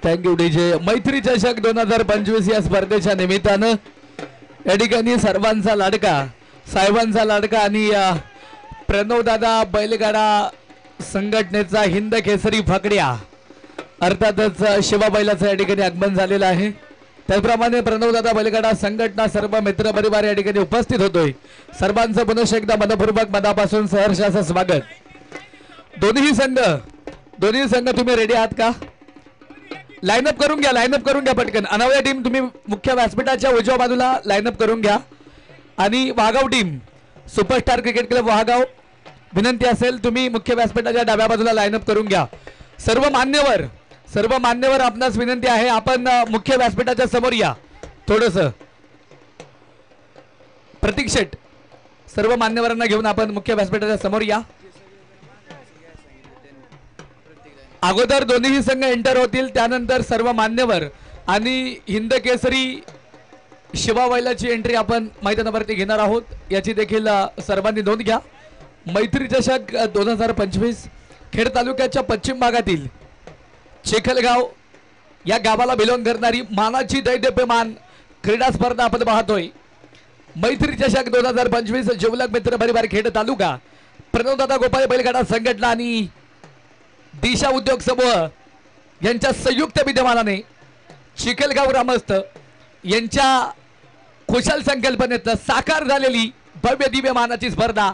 Thank you DJ. मैत्री चषक 2025 या स्पर्धेच्या निमित्तानं या ठिकाणी सर्वांचा लाडका, साहेबांचा लाडका आणि प्रणवदादा बैलगाडा संघटनेचा हिंद केसरी फकड्या अर्थातच शिवाबाईलाचं या ठिकाणी आगमन झालेलं आहे. त्याचप्रमाणे प्रणवदादा बैलगाडा संघटना सर्व मित्र परिवार या ठिकाणी उपस्थित होतोय. सर्वांचं पुन्हा एकदा मनपूर्वक मनापासून सहर्ष असं स्वागत. दोन्ही संघ तुम्ही रेडी आहात का? लाईनअप करून घ्या पटकन. अनावया टीम तुम्ही मुख्य व्यासपीठाच्या उजव्या बाजूला लाईनअप करून घ्या. आणि Waghav team superstar cricket club Waghav विनंती असेल तुम्ही मुख्य व्यासपीठाच्या डाव्या बाजूला लाईनअप करून घ्या. सर्व मान्यवर आपणास विनंती आहे आपण मुख्य व्यासपीठाच्या समोर या. थोडस प्रतीक शेट सर्व मान्यवरांना घेऊन आपण मुख्य व्यासपीठाच्या समोर या. अगोदर दोन्ही संघ एंटर होतील, त्यानंतर सर्व मान्यवर आणि हिंद केसरी शिवाबाईलाची एंट्री आपण मैदानावरती घेणार आहोत. याची देखील सर्वांनी नोंद घ्या. मैत्री चषक 2025 खेड तालुक्याच्या पश्चिम भागातील चिखलगाव या गावाला बिलॉंग करणारी मानाची दैदिप्यमान क्रीडा स्पर्धा आपण पाहतोय. मैत्री चषक 2025 जिवलग मित्र परिवार खेड तालुका प्रणवदादा गोपाळ बैलगाडा संघटना आणि दिशा उद्योग समूह यांच्या संयुक्त विद्यमानाने चिखलगाव ग्रामस्थ यांच्या खुशाल संकल्पनेत साकार झालेली भव्य दिव्य मानाची स्पर्धा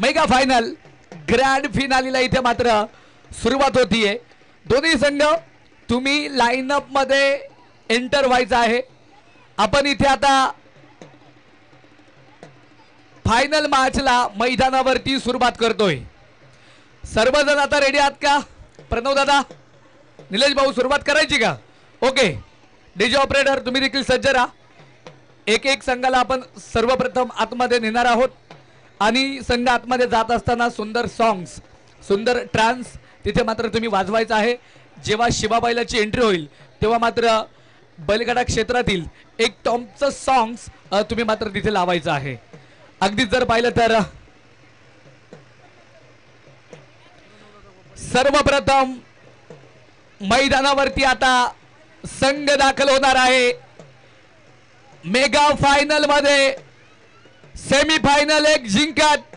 मेगा फायनल ग्रँड फिनालीला इथे मात्र सुरुवात होतीये. दोन्ही संघ तुम्ही लाईनअप मध्ये एंटर व्हायचं आहे. आपण इथे आता फायनल मॅचला मैदानावरती सुरुवात करतोय. सर्वजण आता रेडी आहात का? प्रणव दादा, निलेश भाऊ सुरुवात करायची का? ओके. डीजे ऑपरेटर तुम्ही देखील सज्ज राहा. एक संघाला आपण सर्वप्रथम आतमध्ये नेणार आहोत आणि संघ आतमध्ये जात असताना सुंदर सॉंग्स, सुंदर ट्रान्स तिथे मात्र तुम्ही वाजवायचं आहे. जेव्हा शिवाबाईलाची एंट्री होईल तेव्हा मात्र बैलगाडा क्षेत्रातील एक टॉपचं सॉंग्स तुम्ही मात्र तिथे लावायचं आहे. अगदीच जर पाहिलं तर सर्वप्रथम मैदानावरती आता संघ दाखल होणार आहे. मेगा फायनल मध्ये सेमीफायनल एक जिंकत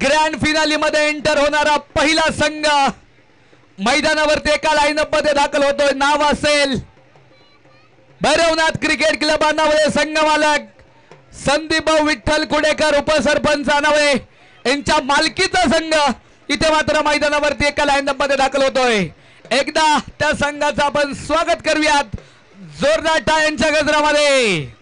ग्रँड फिनाली मध्ये एंटर होणारा पहिला संघ मैदानावरती एका लाईनअप मध्ये दाखल होतोय. नाव असेल भैरवनाथ क्रिकेट क्लब अनावळे संघ मालक संदीप विठ्ठल कुडेकर उपसरपंच अनावळे यांच्या मालकीचा संघ इथे मात्र मैदानावरती एका लाईनअप मध्ये दाखल होतोय. एकदा त्या संघाचं आपण स्वागत करूयात जोरदार टाळ्यांच्या गजरामध्ये.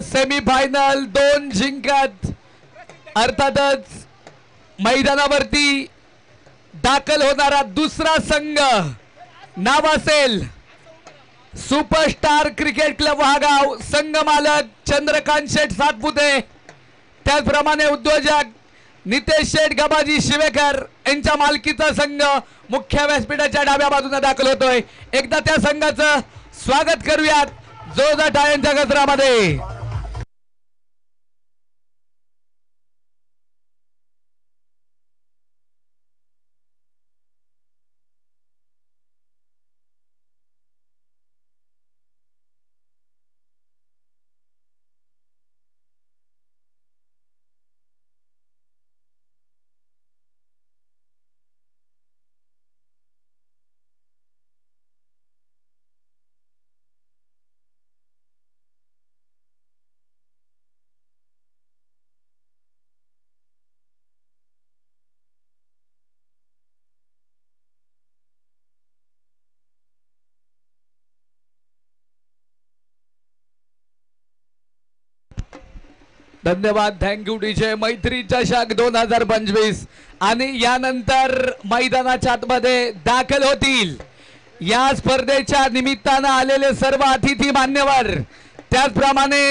सेमीफायनल 2 जिंकत अर्थातच मैदानावरती दाखल होणारा दुसरा संघ नाव असेल सुपरस्टार क्रिकेट क्लब वाघाव संघ मालक चंद्रकांत शेठ सातपुते, त्याचप्रमाणे उद्योजक नितेश शेठ गबाजी शिवेकर यांच्या मालकीचा संघ मुख्य व्यासपीठाच्या डाव्या बाजूने दाखल होतोय. एकदा त्या संघाचं स्वागत करूयात जोरदार टाळ्यांच्या गजरामध्ये. धन्यवाद. Thank you DJ. मैत्री चषक 2025 आणि यानंतर मैदानाच्या आतमध्ये दाखल होतील या स्पर्धेच्या निमित्तानं आलेले सर्व अतिथी मान्यवर. त्याचप्रमाणे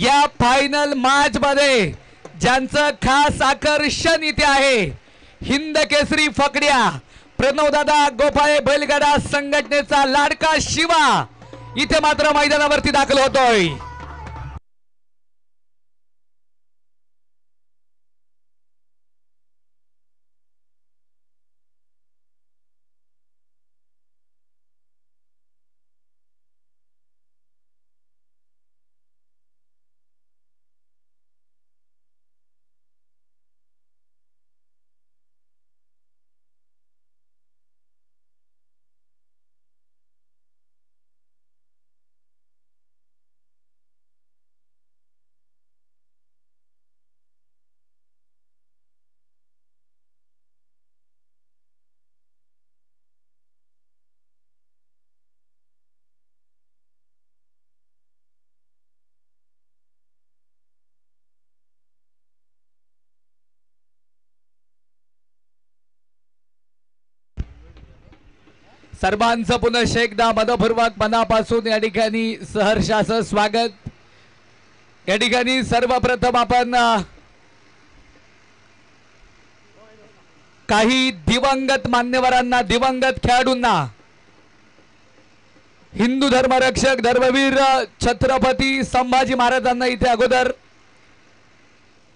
या फायनल मॅच मध्ये ज्यांचं खास आकर्षण इथे आहे, हिंद केसरी फकड्या प्रणवदादा गोपाळे बैलगाडा संघटनेचा लाडका शिवा इथे मात्र मैदानावरती दाखल होतोय. सर्वांचं पुन्हा एकदा मनपूर्वक मनापासून या ठिकाणी सहर्षाचं स्वागत. या ठिकाणी सर्वप्रथम आपण काही दिवंगत मान्यवरांना, दिवंगत खेळाडूंना, हिंदू धर्मरक्षक धर्मवीर छत्रपती संभाजी महाराजांना इथे अगोदर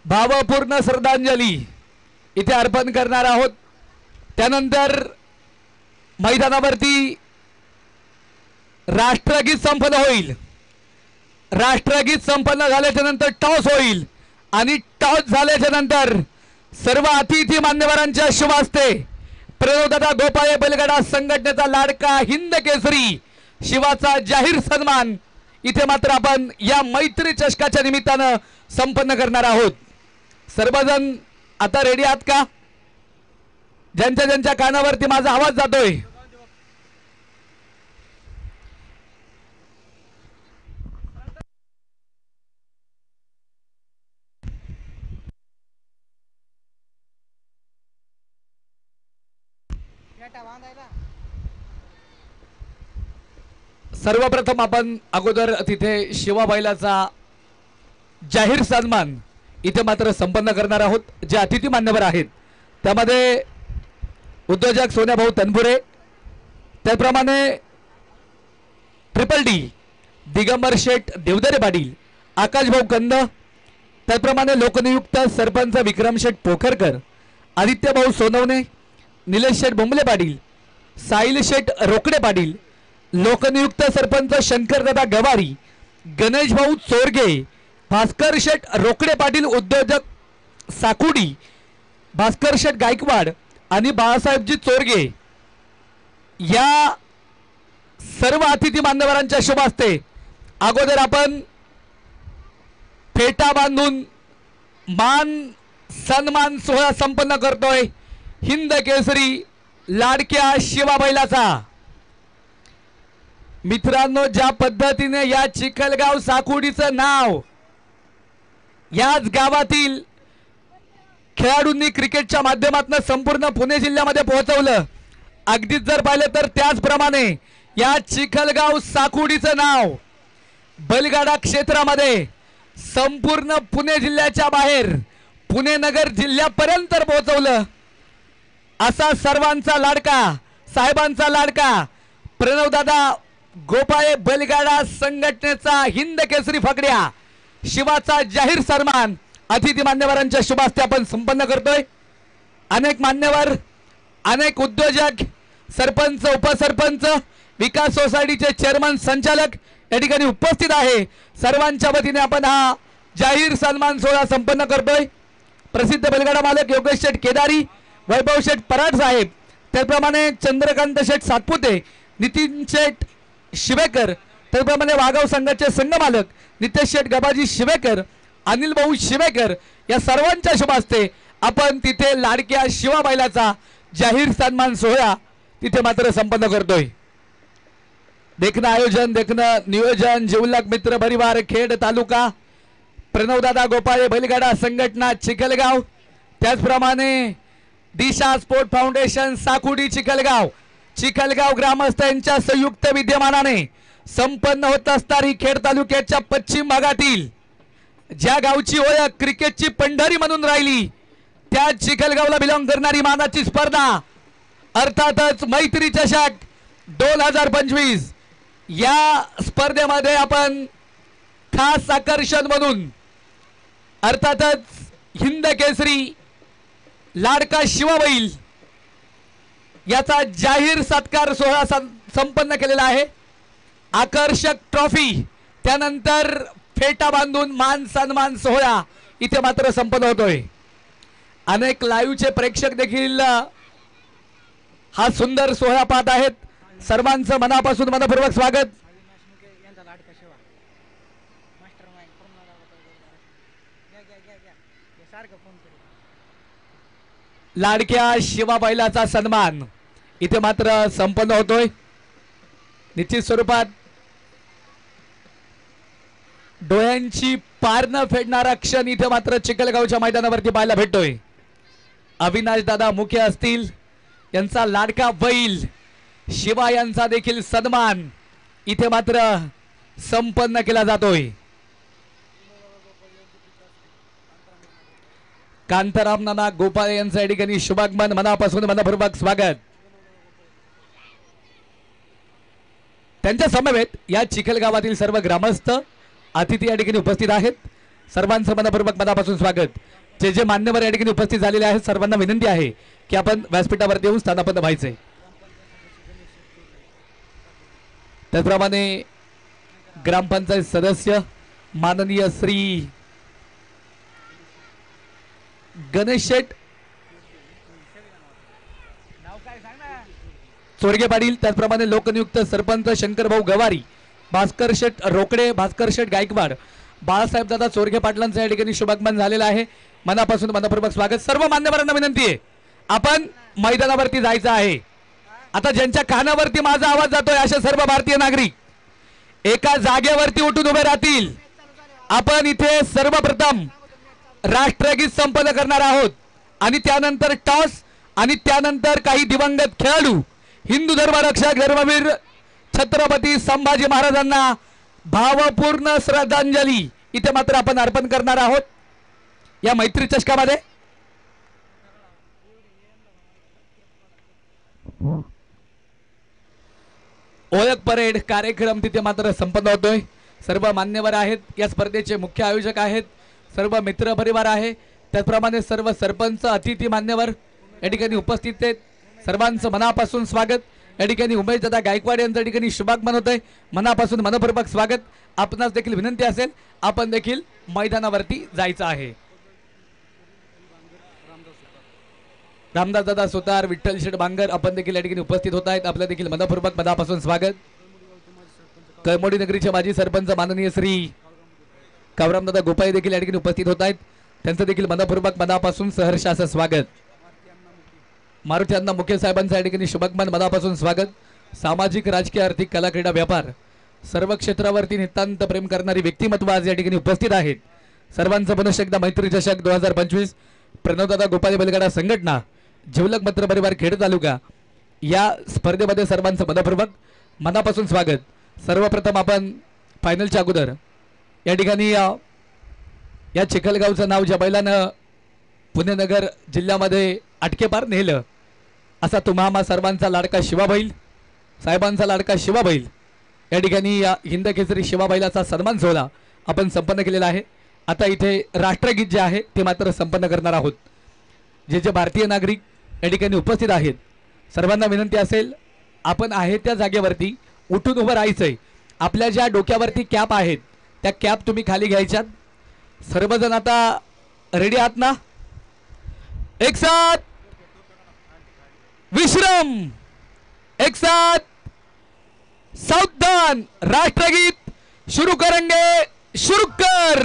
भावपूर्ण श्रद्धांजली इथे अर्पण करणार आहोत. त्यानंतर मैदानावरती राष्ट्रगीत संपन्न होईल. राष्ट्रगीत संपन्न झाल्याच्या नंतर टॉस होईल आणि टॉस झाल्याच्या नंतर सर्व अतिथी मान्यवरांच्या शुभ हस्ते प्रणवदादा गोपाळे बैलगाडा संघटनेचा लाडका हिंद केसरी शिवाचा जाहीर सन्मान इथे मात्र आपण या मैत्री चषकाच्या निमित्तानं संपन्न करणार आहोत. सर्वजण आता रेडी आहात का? ज्यांच्या ज्यांच्या कानावरती माझा आवाज जातोय, सर्वप्रथम आपण अगोदर तिथे शिवाबाईलाचा जाहीर सन्मान इथे मात्र संपन्न करणार आहोत. जे अतिथी मान्यवर आहेत त्यामध्ये उद्योजक सोन्याभाऊ तनपुरे, त्याप्रमाणे ट्रिपल डी दिगंबर शेठ देवदरे पाटील, आकाशभाऊ कंद, त्याप्रमाणे लोकनियुक्त सरपंच विक्रम शेठ पोखरकर, आदित्यभाऊ सोनवणे, निलेश शेठ बोंबले पाटील, साहिल शेठ रोकडे पाटील, लोकनियुक्त सरपंच शंकरदादा गवारी, गणेश भाऊ चोरगे, भास्कर शेठ रोकडे पाटील, उद्योजक साकुडी भास्कर शेठ गायकवाड आणि बाळासाहेबजी चोरगे, या सर्व अतिथी मान्यवरांच्या शुभ हस्ते अगोदर आपण फेटा बांधून मान सन्मान सोहळा संपन्न करतोय हिंद केसरी लाडक्या शिवाबाईलाचा. मित्रांनो, ज्या पद्धतीने या चिखलगाव साकुडीचं नाव याच गावातील खेळाडूंनी क्रिकेटच्या माध्यमातून संपूर्ण पुणे जिल्ह्यामध्ये पोहोचवलं, अगदीच जर पाहिलं तर त्याचप्रमाणे या चिखलगाव साकुडीचं नाव बैलगाडा क्षेत्रामध्ये संपूर्ण पुणे जिल्ह्याच्या बाहेर पुणे नगर जिल्ह्यापर्यंत पोहोचवलं. असा सर्वांचा लाडका, साहेबांचा लाडका प्रणवदादा गोपाळे बैलगाडा संघटनेचा हिंद केसरी फकड्या शिवाचा जाहीर सन्मान अतिथी मान्यवरांच्या शुभ हस्ते आपण संपन्न करतोय. अनेक मान्यवर, अनेक उद्योजक, सरपंच, उपसरपंच, विकास सोसायटीचे चेअरमन, संचालक या ठिकाणी उपस्थित आहे. सर्वांच्या वतीने आपण हा जाहीर सन्मान सोहळा संपन्न करतोय. प्रसिद्ध बैलगाडा मालक योगेश शेठ केदारी, वैभव शेठ पराड साहेब, त्याप्रमाणे चंद्रकांत शेठ सातपुते, नितीन शेठ शिवेकर, त्याप्रमाणे वाघाव संघाचे संघ मालक नितेश शेठ गबाजी शिवेकर, अनिल भाऊ शिवेकर, या सर्वांच्या शुभ हस्ते आपण तिथे लाडक्या शिवाबाईलाचा जाहीर सन्मान सोहळा तिथे मात्र संपन्न करतोय. देखणं आयोजन, देखणं नियोजन जिवलग मित्र परिवार खेड तालुका प्रणवदादा गोपाळे बैलगाडा संघटना चिखलगाव, त्याचप्रमाणे दिशा स्पोर्ट फाउंडेशन साकुडी चिखलगाव, चिखलगाव ग्रामस्थ यांच्या संयुक्त विद्यमानाने संपन्न होत असणारी खेड तालुक्याच्या पश्चिम भागातील ज्या गावची ओळख क्रिकेटची पंढरी म्हणून राहिली त्या चिखलगावला बिलॉंग करणारी मानाची स्पर्धा अर्थातच मैत्री चषक 2025 या स्पर्धेमध्ये आपण खास आकर्षण म्हणून अर्थातच हिंद केसरी लाडका शिवबैल याचा जाहीर सत्कार सोहळा संपन्न केलेला आहे। आकर्षक ट्रॉफी त्यानंतर फेटा बांधून मान सन्मान सोहळा इथे मात्र संपन्न होतोय। अनेक लाईव्हचे प्रेक्षक देखील हा सुंदर सोहळा पाहत आहेत। सर्वांचं मनापासून मनपूर्वक स्वागत। लाडक्या शिवाबाईलाचा सन्मान इथे मात्र संपन्न होतोय। निश्चित स्वरूपात डोळ्यांची पार न फेडणारा क्षण इथे मात्र चिखलगावच्या मैदानावरती पाहायला भेटतोय। अविनाश दादा मुख्य असतील, यांचा लाडका बैल शिवा यांचा देखील सन्मान इथे मात्र संपन्न केला जातोय। कांताराम नाना गोपाळ यांचा या ठिकाणी शुभागमन मनापासून मनपूर्वक स्वागत। त्यांच्या समवेत या चिखलगावातील सर्व ग्रामस्थ अतिथी या ठिकाणी उपस्थित आहेत। सर्वांचं मनपूर्वक मनापासून स्वागत। जे जे मान्यवर या ठिकाणी उपस्थित झालेले आहेत सर्वांना विनंती आहे की आपण व्यासपीठावरती येऊन स्थानापन्न व्हायचे। त्याचप्रमाणे ग्रामपंचायत सदस्य माननीय श्री गणेश शेठ चोरगे पाटील, त्याचप्रमाणे लोकनियुक्त सरपंच शंकरभाऊ गवारी, भास्कर शेठ रोकडे, भास्कर शेठ गायकवाड, बाळासाहेब दादा चोरगे पाटलांचं या ठिकाणी शुभागमन झालेलं आहे। मनापासून मनपूर्वक स्वागत। सर्व मान्यवरांना विनंती आहे आपण मैदानावरती जायचं आहे। आता ज्यांच्या कानावरती माझा आवाज जातोय अशा सर्व भारतीय नागरिक एका जागेवरती उठून उभे राहतील। आपण इथे सर्वप्रथम राष्ट्रगीत संपन्न करणार आहोत आणि त्यानंतर टॉस आणि त्यानंतर काही दिवंगत खेळाडू हिंदू धर्मरक्षक धर्मवीर छत्रपती संभाजी महाराजांना भावपूर्ण श्रद्धांजली इथे मात्र आपण अर्पण करणार आहोत। या मैत्री चषकामध्ये ओळख परेड कार्यक्रम तिथे मात्र संपन्न होतोय। सर्व मान्यवर आहेत, या स्पर्धेचे मुख्य आयोजक आहेत, सर्व मित्र परिवार आहे, त्याचप्रमाणे सर्व सरपंच अतिथी मान्यवर या ठिकाणी उपस्थित आहेत। सर्वांचं मनापासून स्वागत। या ठिकाणी उमेश दादा गायकवाड यांच्या ठिकाणी शुभागमन होतंय। मनापासून मनपूर्वक स्वागत। आपणास देखील विनंती असेल आपण देखील मैदानावरती जायचं आहे। रामदास दादा सुतार, विठ्ठल शेठ बांगर आपण देखील या ठिकाणी उपस्थित होत आहेत। आपलं देखील मनपूर्वक मनापासून स्वागत। कळमोडी नगरीचे माजी सरपंच माननीय श्री कावरामदादा गोपाळे देखील या ठिकाणी उपस्थित होत आहेत। त्यांचं देखील मनपूर्वक मनापासून सहर्ष असं स्वागत। मारुती अण्णा मुख्य साहेबांचं या ठिकाणी शुभागमन मनापासून स्वागत। सामाजिक राजकीय आर्थिक कला क्रीडा व्यापार सर्व क्षेत्रावरती नितांत प्रेम करणारी व्यक्तिमत्व आज या ठिकाणी उपस्थित आहेत। सर्वांचं पुनश्च एकदा मैत्री चषक 2025 प्रणवदादा गोपाळे बैलगाडा संघटना जिवलग मित्र परिवार खेड तालुका या स्पर्धेमध्ये सर्वांचं मनपूर्वक मनापासून स्वागत। सर्वप्रथम आपण फायनलच्या अगोदर या ठिकाणी या चिखलगावचं नाव ज्या बैलानं पुणे नगर जिल्ह्यामध्ये अटकेपार नेलं असा तुम्हा सर्वांचा लाडका शिवाबैल साहेबांचा लाडका शिवाबैल या ठिकाणी या हिंद केसरी शिवाबैलाचा सन्मान सोहळा आपण संपन्न केलेला आहे। आता इथे राष्ट्रगीत जे आहे ते मात्र संपन्न करणार आहोत। जे जे भारतीय नागरिक या ठिकाणी उपस्थित आहेत सर्वांना विनंती असेल आपण आहे त्या जागेवरती उठून उभं राहायचंय। आपल्या ज्या डोक्यावरती कॅप आहेत त्या कॅप तुम्ही खाली घ्यायच्यात। सर्वजण आता रेडी आहात ना? एक साथ विश्राम, एक साथ सावधान, राष्ट्रगीत शुरू करेंगे, शुरू कर।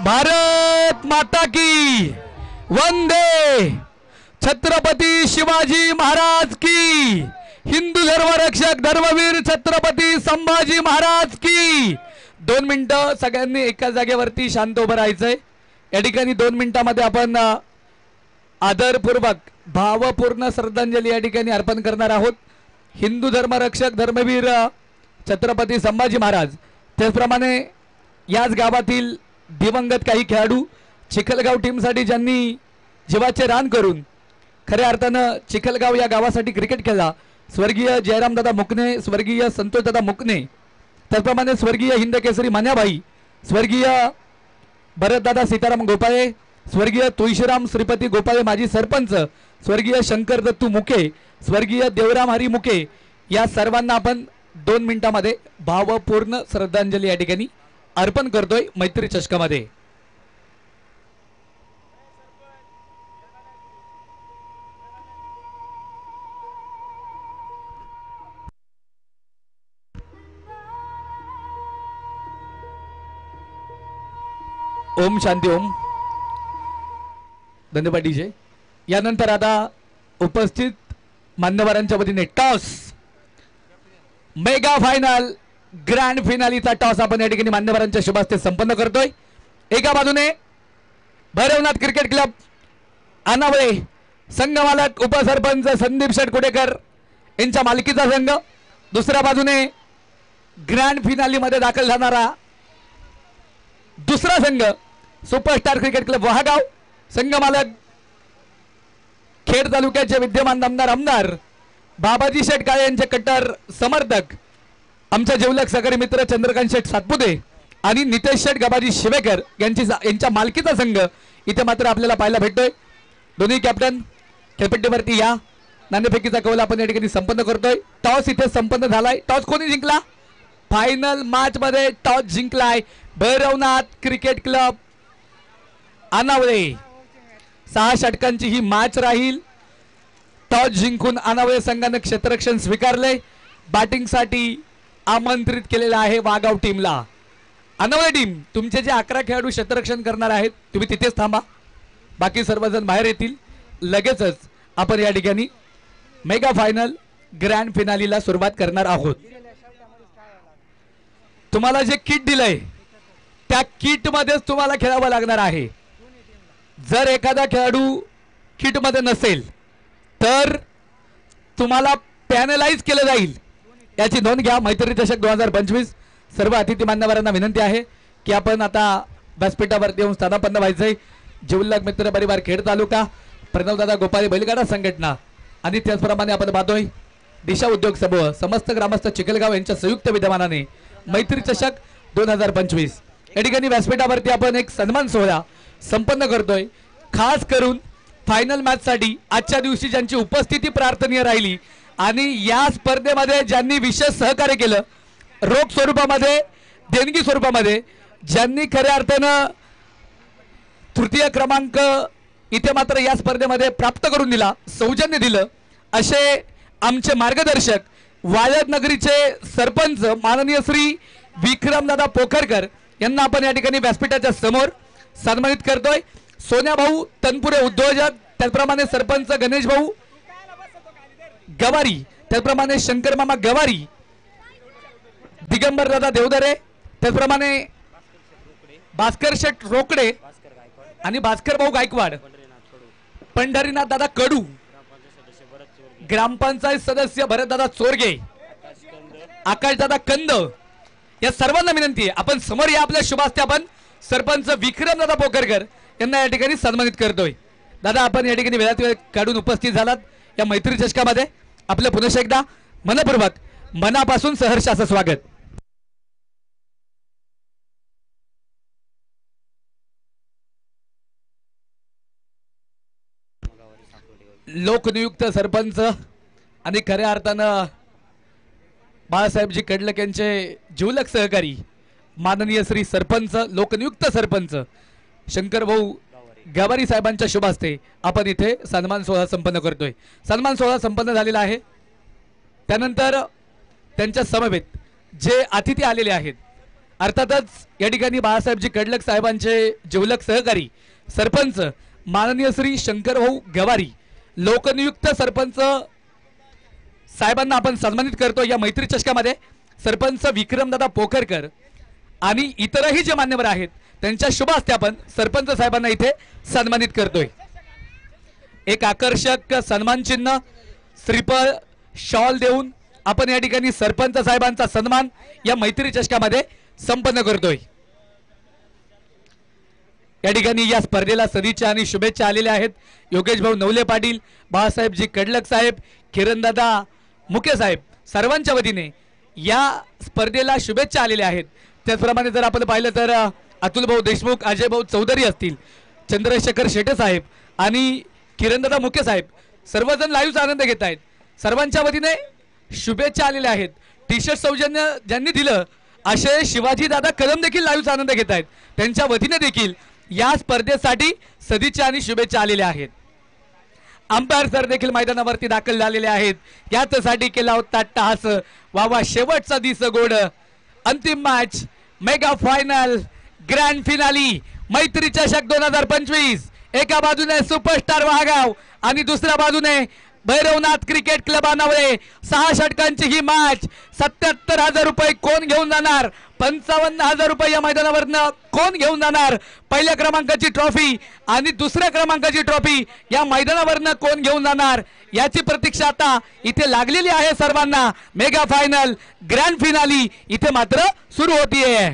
भारत माता की वंदे, छत्रपती शिवाजी महाराज की, हिंदू धर्मरक्षक धर्मवीर छत्रपती संभाजी महाराज की। 2 मिनिटं सगळ्यांनी एका जागेवरती शांत उभं राहायचंय। या ठिकाणी 2 मिनिटांमध्ये आपण आदरपूर्वक भावपूर्ण श्रद्धांजली या ठिकाणी अर्पण करणार आहोत। हिंदू धर्मरक्षक धर्मवीर छत्रपती संभाजी महाराज, त्याचप्रमाणे याच गावातील दिवंगत काही खेळाडू, चिखलगाव टीमसाठी ज्यांनी जीवाचे रान करून खऱ्या अर्थानं चिखलगाव या गावासाठी क्रिकेट खेळला, स्वर्गीय जयरामदादा मुकणे, स्वर्गीय संतोषदादा मुकणे, त्याचप्रमाणे स्वर्गीय हिंदकेसरी मान्याबाई, स्वर्गीय भरतदादा सीताराम गोपाळे, स्वर्गीय तुळशीराम श्रीपती गोपाळे माजी सरपंच, स्वर्गीय शंकर दत्तू मुके, स्वर्गीय देवराम हरी मुके, या सर्वांना आपण 2 मिनिटांमध्ये भावपूर्ण श्रद्धांजली या ठिकाणी अर्पण करतोय मैत्री चषकामध्ये। ओम शांती ओम। धन्यवाद डीजे। यानंतर आता उपस्थित मान्यवरांच्या वतीने टॉस, मेगा फायनल ग्रँड फिनालीचा टॉस आपण या ठिकाणी मान्यवरांच्या शुभ हस्ते संपन्न करतोय। एका बाजूने भैरवनाथ क्रिकेट क्लब अनावळे संघ मालक उपसरपंच संदीप शेटकुडेकर यांच्या मालकीचा संघ, दुसऱ्या बाजूने ग्रँड फिनाली मध्ये दाखल झाणारा दुसरा संघ सुपरस्टार क्रिकेट क्लब वहागाव, संघ मालक खेड तालुक्याचे विद्यमान आमदार बाबाजी शेठ काळे यांचे कट्टर समर्थक आमचे जिवलग सहकारी मित्र चंद्रकांत शेठ सातपुते आणि नितेश शेठ गबाजी शिवेकर यांच्या मालकीचा संघ इथे मात्र आपल्याला पाहायला भेटतोय। दोन्ही कॅप्टन खेळपट्टीवरती या। नाणेफेकीचा कौल आपण या ठिकाणी संपन्न करतोय। टॉस इथे संपन्न झालाय। टॉस कोणी जिंकला? फायनल मॅच मध्ये टॉस जिंकलाय भैरवनाथ क्रिकेट क्लब अनावळे। 6 षटकांची ही मॅच राहील। टॉस जिंकून अनावळे संघाने क्षेत्ररक्षण स्वीकारले। बॅटिंगसाठी आमंत्रित केलेला आहे वागाव टीमला। अनावळे टीम, तुमचे जे 11 खेळाडू क्षेत्ररक्षण करणार आहेत तुम्ही तिथेच थांबा, बाकी सर्वजण बाहेर येतील। लगेचच आपण या ठिकाणी मेगा फायनल ग्रँड फिनालीला सुरुवात करणार आहोत। तुम्हाला जे किट दिलंय त्या किट मध्येच तुम्हाला खेळावं लागणार आहे। जर एखादा खेळाडू किट मध्ये नसेल तर तुम्हाला पॅनलाइज केलं जाईल, याची नोंद घ्या। मैत्री चषक 2025 सर्व अतिथी मान्यवरांना विनंती आहे की आपण आता व्यासपीठावरती येऊन स्थानापन्न व्हायचंय। जिवलग मित्र परिवार खेड तालुका, प्रणवदादा गोपाळे बैलगाडा संघटना आणि त्याचप्रमाणे आपण पाहतोय दिशा उद्योग समूह, समस्त ग्रामस्थ चिखलगाव यांच्या संयुक्त विद्यमानाने मैत्री चषक 2025 या ठिकाणी व्यासपीठावरती आपण एक सन्मान सोहळा संपन्न करतोय। खास करून फायनल मॅच साठी आजच्या दिवशी ज्यांची उपस्थिती प्रार्थनीय राहिली आणि या स्पर्धेमध्ये ज्यांनी विशेष सहकार्य केलं, रोख स्वरूपामध्ये देणगी स्वरूपामध्ये ज्यांनी खऱ्या अर्थानं तृतीय क्रमांक इथे मात्र या स्पर्धेमध्ये प्राप्त करून दिला, सौजन्य दिलं, असे आमचे मार्गदर्शक वाळद नगरीचे सरपंच माननीय श्री विक्रमदादा पोखरकर यांना आपण या ठिकाणी व्यासपीठाच्या समोर सन्मानित करतोय। सोन्या भाऊ तनपुरे उद्योजक, त्याचप्रमाणे सरपंच गणेश भाऊ गवारी, त्याचप्रमाणे शंकर मामा गवारी, दिगंबर दादा देवदरे, त्याचप्रमाणे भास्कर शेठ रोकडे आणि भास्कर भाऊ गायकवाड, पंढरीनाथ दादा कडू, ग्रामपंचायत सदस्य भरत दादा चोरगे, आकाश दादा कंद, या सर्वांना विनंती आहे आपण समोर या। आपल्या शुभास्ते आपण सरपंच विक्रम दादा पोखरकर यांना या ठिकाणी सन्मानित करतोय। दादा आपण या ठिकाणी वेळात वेळ काढून उपस्थित झालात या मैत्री चषकामध्ये, आपलं पुन्हा एकदा मनपूर्वक मनापासून सहर्ष असं स्वागत। लोकनियुक्त सरपंच आणि खऱ्या अर्थानं बाळासाहेबजी कडलक यांचे जिवलग सहकारी माननीय श्री सरपंच लोकनियुक्त सरपंच शंकर भाऊ गवारी साहेबांच्या शुभ हस्ते आपण इथे सन्मान सोहळा संपन्न करतोय। सन्मान सोहळा संपन्न झालेला आहे। त्यानंतर त्यांच्या समवेत जे अतिथी आलेले आहेत अर्थातच या ठिकाणी बाळासाहेबजी कडलक साहेबांचे जिवलक सहकारी सरपंच माननीय श्री शंकरभाऊ गवारी लोकनियुक्त सरपंच साहेबांना आपण सन्मानित करतो या मैत्री चषकामध्ये। सरपंच विक्रमदादा पोखरकर आणि इतरही जे मान्यवर आहेत त्यांच्या शुभ हस्ते आपण सरपंच साहेबांना इथे सन्मानित करतोय। एक आकर्षक सन्मान चिन्ह श्रीफळ शॉल देऊन आपण या ठिकाणी सरपंच साहेबांचा सन्मान या मैत्री चषकामध्ये संपन्न करतोय। या ठिकाणी या स्पर्धेला सदिच्छा आणि शुभेच्छा आलेल्या आहेत योगेश भाऊ नवले पाटील, बाळासाहेबजी कडलक साहेब, किरणदादा मुके साहेब सर्वांच्या वतीने या स्पर्धेला शुभेच्छा आलेल्या आहेत। त्याचप्रमाणे जर आपण पाहिलं तर अतुल भाऊ देशमुख, अजय भाऊ चौधरी असतील, चंद्रशेखर शेटे साहेब आणि किरणदादा मुके साहेब सर्वजण लाईव्हचा आनंद घेत आहेत। सर्वांच्या वतीने शुभेच्छा आलेल्या आहेत। टी शर्ट सौजन्य ज्यांनी दिलं असे शिवाजी दादा कलम देखील लाईव्हचा आनंद घेत आहेत, त्यांच्या वतीने देखील या स्पर्धेसाठी सदिच्छा आणि शुभेच्छा आलेल्या आहेत। अंपायर सर देखील मैदानावरती दाखल झालेले आहेत। याच्यासाठी केला होता टास वावा शेवटचा दिस गोड। अंतिम match mega final grand finale मैत्री चषक 2025 एका बाजूने सुपरस्टार वाघाव आणि दुसऱ्या बाजूने भैरवनाथ क्रिकेट क्लब अनावळे 6 षटकांची ही मॅच। 77,000 रुपये कोण घेऊन जाणार, 55,000 रुपये या मैदानावरनं कोण घेऊन जाणार, पहिल्या क्रमांकाची ट्रॉफी आणि दुसऱ्या क्रमांकाची ट्रॉफी या मैदानावरनं कोण घेऊन जाणार याची प्रतीक्षा आता इथे लागलेली आहे सर्वांना। मेगा फायनल ग्रँड फिनाली इथे मात्र सुरू होतीये।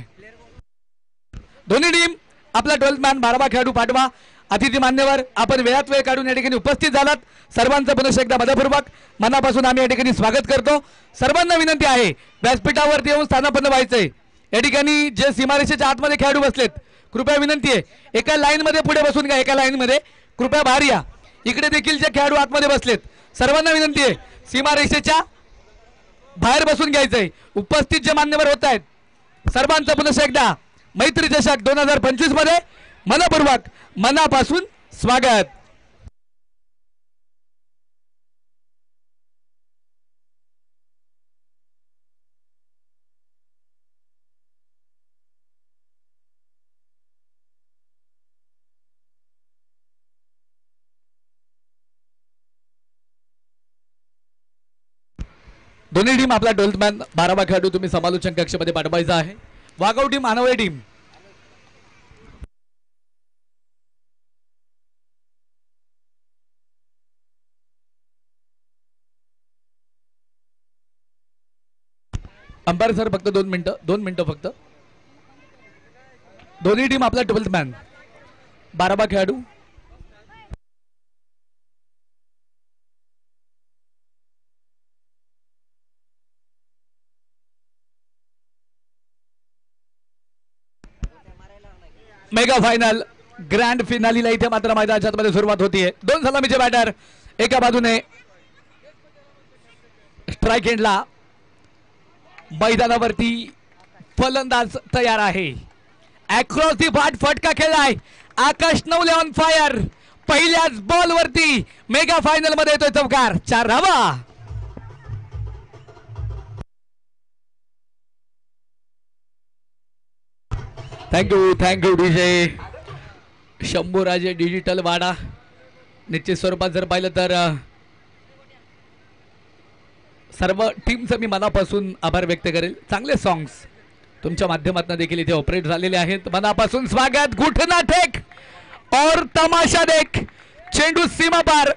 दोन्ही टीम आपला 12th मॅन 12वा खेळाडू पाठवा। अतिथी मान्यवर आपण वेळात वेळ काढून या ठिकाणी उपस्थित झालात, सर्वांचं पुन्हा एकदा मनपूर्वक मनापासून आम्ही या ठिकाणी स्वागत करतो। सर्वांना विनंती आहे व्यासपीठावरती येऊन स्थानापन्न व्हायचंय। या ठिकाणी जे सीमारेषेच्या आतमध्ये खेळाडू बसलेत कृपया विनंती आहे एका लाईन मध्ये पुढे बसून घ्या, एका लाईन मध्ये कृपया बाहेर या। इकडे देखील जे खेळाडू आतमध्ये बसलेत सर्वांना विनंती आहे सीमारेषेच्या बाहेर बसून घ्यायचंय। उपस्थित जे मान्यवर होत आहेत सर्वांचं पुन्हा एकदा मैत्री चषक 2025 मध्ये मनपूर्वक मनापासून स्वागत। दोन्ही टीम आपला 12th मॅन 12वा खेळाडू तुम्ही समालोचन कक्षामध्ये पाठवायचा आहे। Waghav team अनावळे team umpire sir फक्त 2 मिनिटं फक्त। दोन्ही टीम आपला 12th मॅन 12वा खेळाडू मेगा फायनल ग्रँड फिनालीला इथे मात्र मैदानाच्या आतमध्ये सुरुवात होतीये। 2 सलामीचे बॅटर एका बाजूने स्ट्राइक एंडला मैदानावरती फलंदाज तयार आहे। अक्रॉस दी बाट फटका खेळलाय आकाश नवले ऑन फायर। पहिल्याच बॉल वरती मेगा फायनल मध्ये येतोय चौकार, 4 धावा। थँक्यू डीजे शंभूराजे डिजिटल वाडा। निश्चित स्वरूपात जर पाहिलं तर सर्व टीमचं मी मनापासून आभार व्यक्त करेल। चांगले सॉंग्स तुमच्या माध्यमातून देखील इथे ऑपरेट झालेले आहेत। मनापासून स्वागत। घुटना टेक और तमाशा देख, चेंडू सीमा पार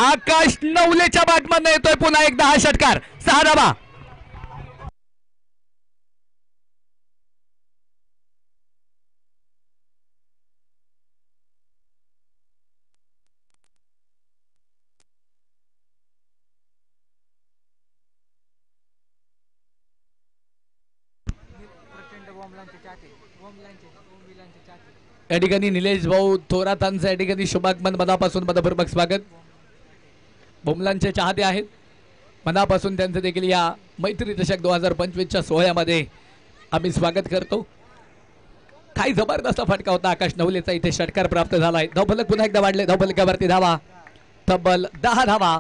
आकाश नवलेच्या बॅटमधून येतोय पुन्हा एकदा हा षटकार, 6 धावा। या ठिकाणी निलेश भाऊ थोरातांचं या ठिकाणी शुभागमन मनापासून मनपूर्वक स्वागत। बोमलांचे चाहते आहेत, मनापासून त्यांचं देखील या मैत्री चषक 2025च्या सोहळ्यामध्ये आम्ही स्वागत करतो। काही जबरदस्त फटका होता आकाश नवलेचा, इथे षटकार प्राप्त झालाय। धावफलक पुन्हा एकदा वाढले, धावफलकावरती धावा तब्बल 10 धावा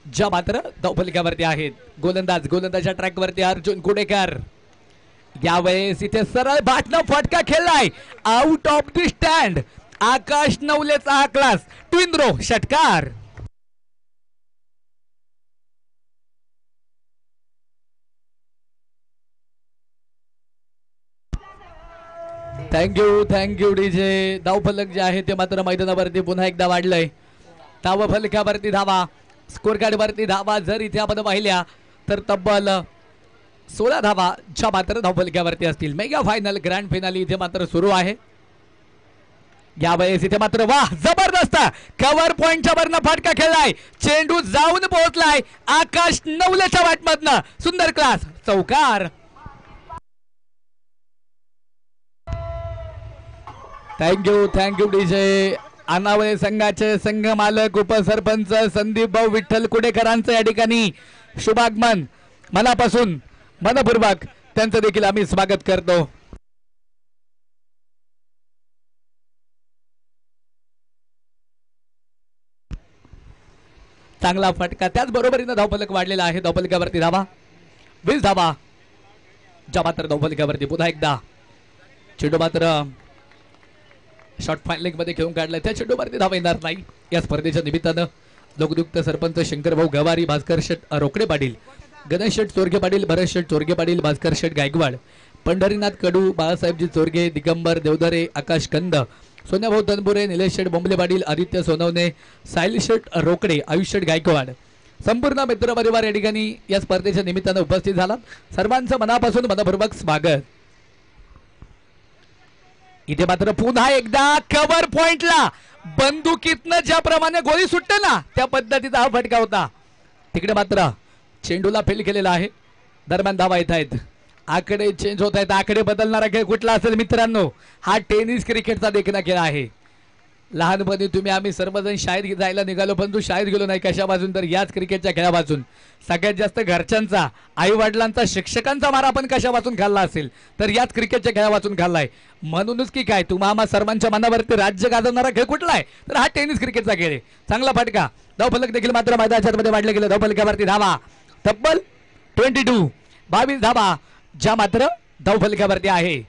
ज्या मात्र धावफलकावरती आहेत। गोलंदाजाच्या ट्रॅकवरती अर्जुन कुडेकर यावेळेस इथे सरळ बाटना फटका खेळलाय आउट ऑफ द स्टँड. आकाश नवलेचा हा क्लास ट्विन रो षटकार. Thank you DJ. धावफलक जे आहे ते मात्र मैदानावरती पुन्हा एकदा वाढलंय. धावफलकावरती धावा, स्कोर कार्ड वरती धावा जर इथे आपण पाहिल्या तर तब्बल 16 धावा ज्या मात्र धावफलकावरती असतील. मेगा फायनल ग्रँड फिनाली इथे मात्र सुरू आहे. यावेळेस इथे मात्र वाह जबरदस्त कव्हर पॉइंटच्या वरनं फटका खेळलाय. चेंडू जाऊन पोहोचलाय आकाश नवलेच्या वाटमधनं. सुंदर क्लास चौकार. Thank you DJ. अनावळे संघाचे संघ मालक उपसरपंच संदीप भाऊ विठ्ठल कुडेकरांचं या ठिकाणी शुभागमन. मनापासून मनपूर्वक त्यांचं देखील आम्ही स्वागत करतो. चांगला फटका, त्याच बरोबरीनं धावफलक वाढलेला आहे. धावफलकावरती धावा 20 धावा ज्या मात्र धावफलकावरती पुन्हा एकदा. चेंडू मात्र शॉर्ट फायनलिंग मध्ये घेऊन काढलाय. त्या चेंडूवरती धावा येणार नाही. या स्पर्धेच्या निमित्तानं लोकयुक्त सरपंच शंकरभाऊ गवारी, भास्कर शेठ रोकडे पाटील, गणेश शेठ चोरगे पाटील, भरत शेठ चोरगे पाटील, भास्कर शेठ गायकवाड, पंढरीनाथ कडू, बाळासाहेबजी चोरगे, दिगंबर देवधरे, आकाश कंद, सोन्याभाऊ तनपुरे, निलेश शेठ बोंबले पाटील, आदित्य सोनवणे, साहिल शेठ रोकडे, आयुष शेठ गायकवाड, संपूर्ण मित्र परिवार या ठिकाणी या स्पर्धेच्या निमित्तानं उपस्थित झाला. सर्वांचं मनापासून मनपूर्वक स्वागत. इथे मात्र पुन्हा एकदा कव्हर पॉइंटला बंदुकीतनं ज्याप्रमाणे गोळी सुटते ना त्या पद्धतीचा हा फटका होता. तिकडे मात्र चेंडूला फेल केलेला आहे. दरम्यान धावा येत आहेत. आकडे चेंज होत आहेत. आकडे बदलणारा खेळ कुठला असेल मित्रांनो? हा टेनिस क्रिकेटचा देखील खेळ आहे. लहानपणी तुम्ही आम्ही सर्वजण शाळेत जायला निघालो, पण तू शाळेत गेलो नाही. कशा वाजून? तर याच क्रिकेटच्या खेळापासून. सगळ्यात जास्त घरच्यांचा, आई वडिलांचा, शिक्षकांचा मार आपण कशा वाचून खाल्ला असेल तर याच क्रिकेटच्या खेळा वाचून खाल्लाय. म्हणूनच की काय तुम्हा आम्हा सर्वांच्या मनावरती राज्य गाजवणारा खेळ कुठला आहे तर हा टेनिस क्रिकेटचा खेळ आहे. चांगला फटका. धावफलक देखील मात्र मैदानाच्या मध्ये वाढले गेले. धावफलकावरती धावा तब्बल 22 धावा ज्या मात्र धावफलकावरती आहे.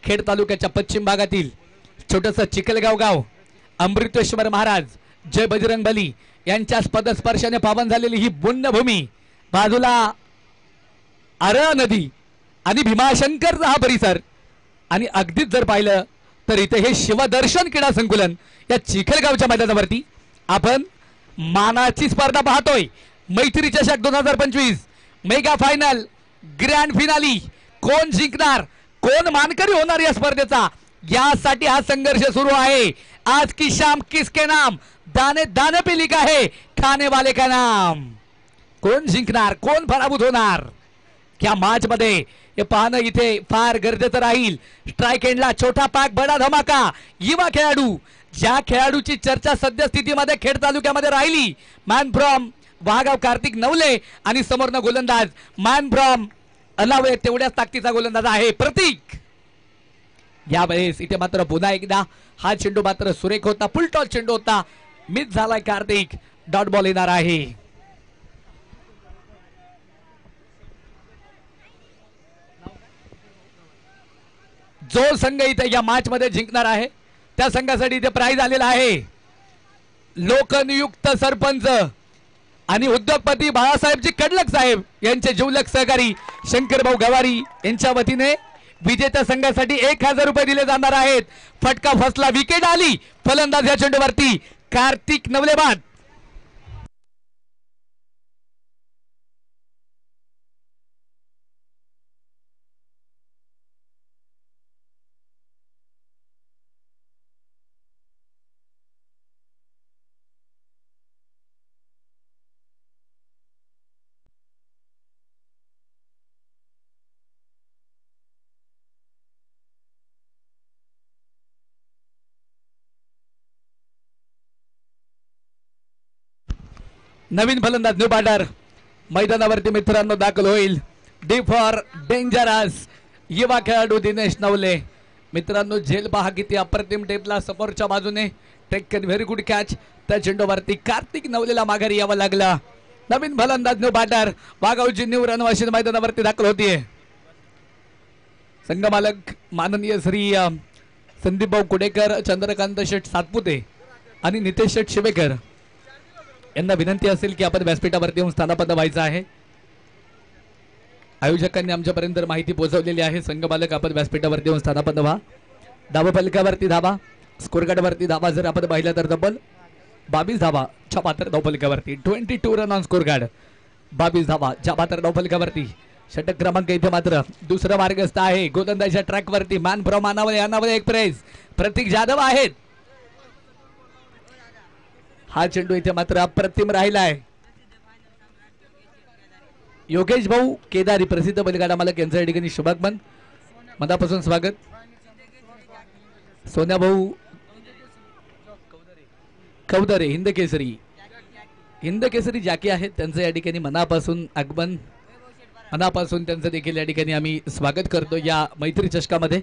खेड तालुक्याच्या पश्चिम भागातील छोटंसं चिखलगाव गाव, अमृतेश्वर महाराज, जय बजरंग बली यांच्या पदस्पर्शाने पावन झालेली ही पुण्यभूमी. बाजूला आरळ नदी आणि भीमाशंकरचा हा परिसर, आणि अगदीच जर पाहिलं तर इथे हे शिवदर्शन क्रीडा संकुलन या चिखलगावच्या मैदानावरती आपण मानाची स्पर्धा पाहतोय. मैत्री चषक 2025 मेगा फायनल ग्रँड फिनाली. कोण जिंकणार, कोण मानकरी होणार या स्पर्धेचा, यासाठी हा संघर्ष सुरू आहे. आज की शाम किसके नाम, दाने दाने पे लिखा है खाने वाले का नाम. कोण जिंकणार, कोण पराभूत होणार या मॅच मध्ये हे पाहणं इथे फार गरजेचं राहील. स्ट्राइक एंडला छोटा पाक बडा धमाका. युवा खेळाडू, ज्या खेळाडूची चर्चा सद्यस्थितीमध्ये खेड तालुक्यामध्ये राहिली, मॅन फ्रॉम वाघाव कार्तिक नवले, आणि समोरनं गोलंदाज मॅन फ्रॉम अलावे तेवढ्याच ताकदीचा गोलंदाज आहे प्रतीक. यावेळेस इथे मात्र पुन्हा एकदा हा चेंडू मात्र सुरेख होता, फुलटॉस चेंडू होता, मिस झालाय कार्तिक. डॉट बॉल येणार आहे. जो संघ इथे या मॅच मध्ये जिंकणार आहे त्या संघासाठी इथे प्राइज आलेला आहे. लोकनियुक्त सरपंच आणि उद्योगपती बाळासाहेबजी कडलक साहेब यांचे जिवलग सहकारी शंकरभाऊ गवारी यांच्या वतीने विजेत्या संघासाठी 1000 रुपये दिले जाणार आहेत. फटका फसला, विकेट आली. फलंदाज या चेंडूवरती कार्तिक नवले बाद. नवीन फलंदाज न्यू बॅटर मैदानावरती मित्रांनो दाखल होईल. डी फॉर डेंजरस युवा खेळाडू दिनेश नवले. मित्रांनो झेल पहा किती अप्रतिम टेपला समोरच्या बाजूने. Taken very good catch. त्या चेंडूवरती कार्तिक नवलेला माघारी यावं लागला. नवीन फलंदाज न्यू बॅटर वाघावची न्यू रन मशीन मैदानावरती दाखल होतीये. संघमालक माननीय श्री संदीप भाऊ कुडेकर, चंद्रकांत शेठ सातपुते आणि नितेश शेठ शिवेकर यांना विनंती असेल की आपण व्यासपीठावरती येऊन स्थानापन्न व्हायचं आहे. आयोजकांनी आमच्यापर्यंत माहिती पोहोचवलेली आहे. संघमालक आपण व्यासपीठावरती येऊन स्थानापन्न व्हा. धावा फलकावरती धावा, स्कोर कार्डवरती धावा जर आपण पाहिलं तर तब्बल 22 धावा च्या पात्र धावफलकावरती. 22 रन ऑन स्कोर कार्ड. 22 धावा च्या पात्र धावफलकावरती. षटक क्रमांक इथे मात्र दुसरा मार्गस्थ आहे. गोलंदाजीच्या ट्रॅकवरती मॅन फ्रॉम अनावले एक प्रेस प्रतीक जाधव आहेत. हा चेंडू इथे मात्र अप्रतिम राहिलाय. योगेश भाऊ केदारी प्रसिद्ध बैलगाडा मालक यांचं या ठिकाणी शुभागमन, मनापासून स्वागत. सोन्या भाऊ कौदरे हिंद केसरी जॅकी आहेत, त्यांचं या ठिकाणी मनापासून आगमन, मनापासून त्यांचं देखील या ठिकाणी आम्ही स्वागत करतो या मैत्री चषकामध्ये.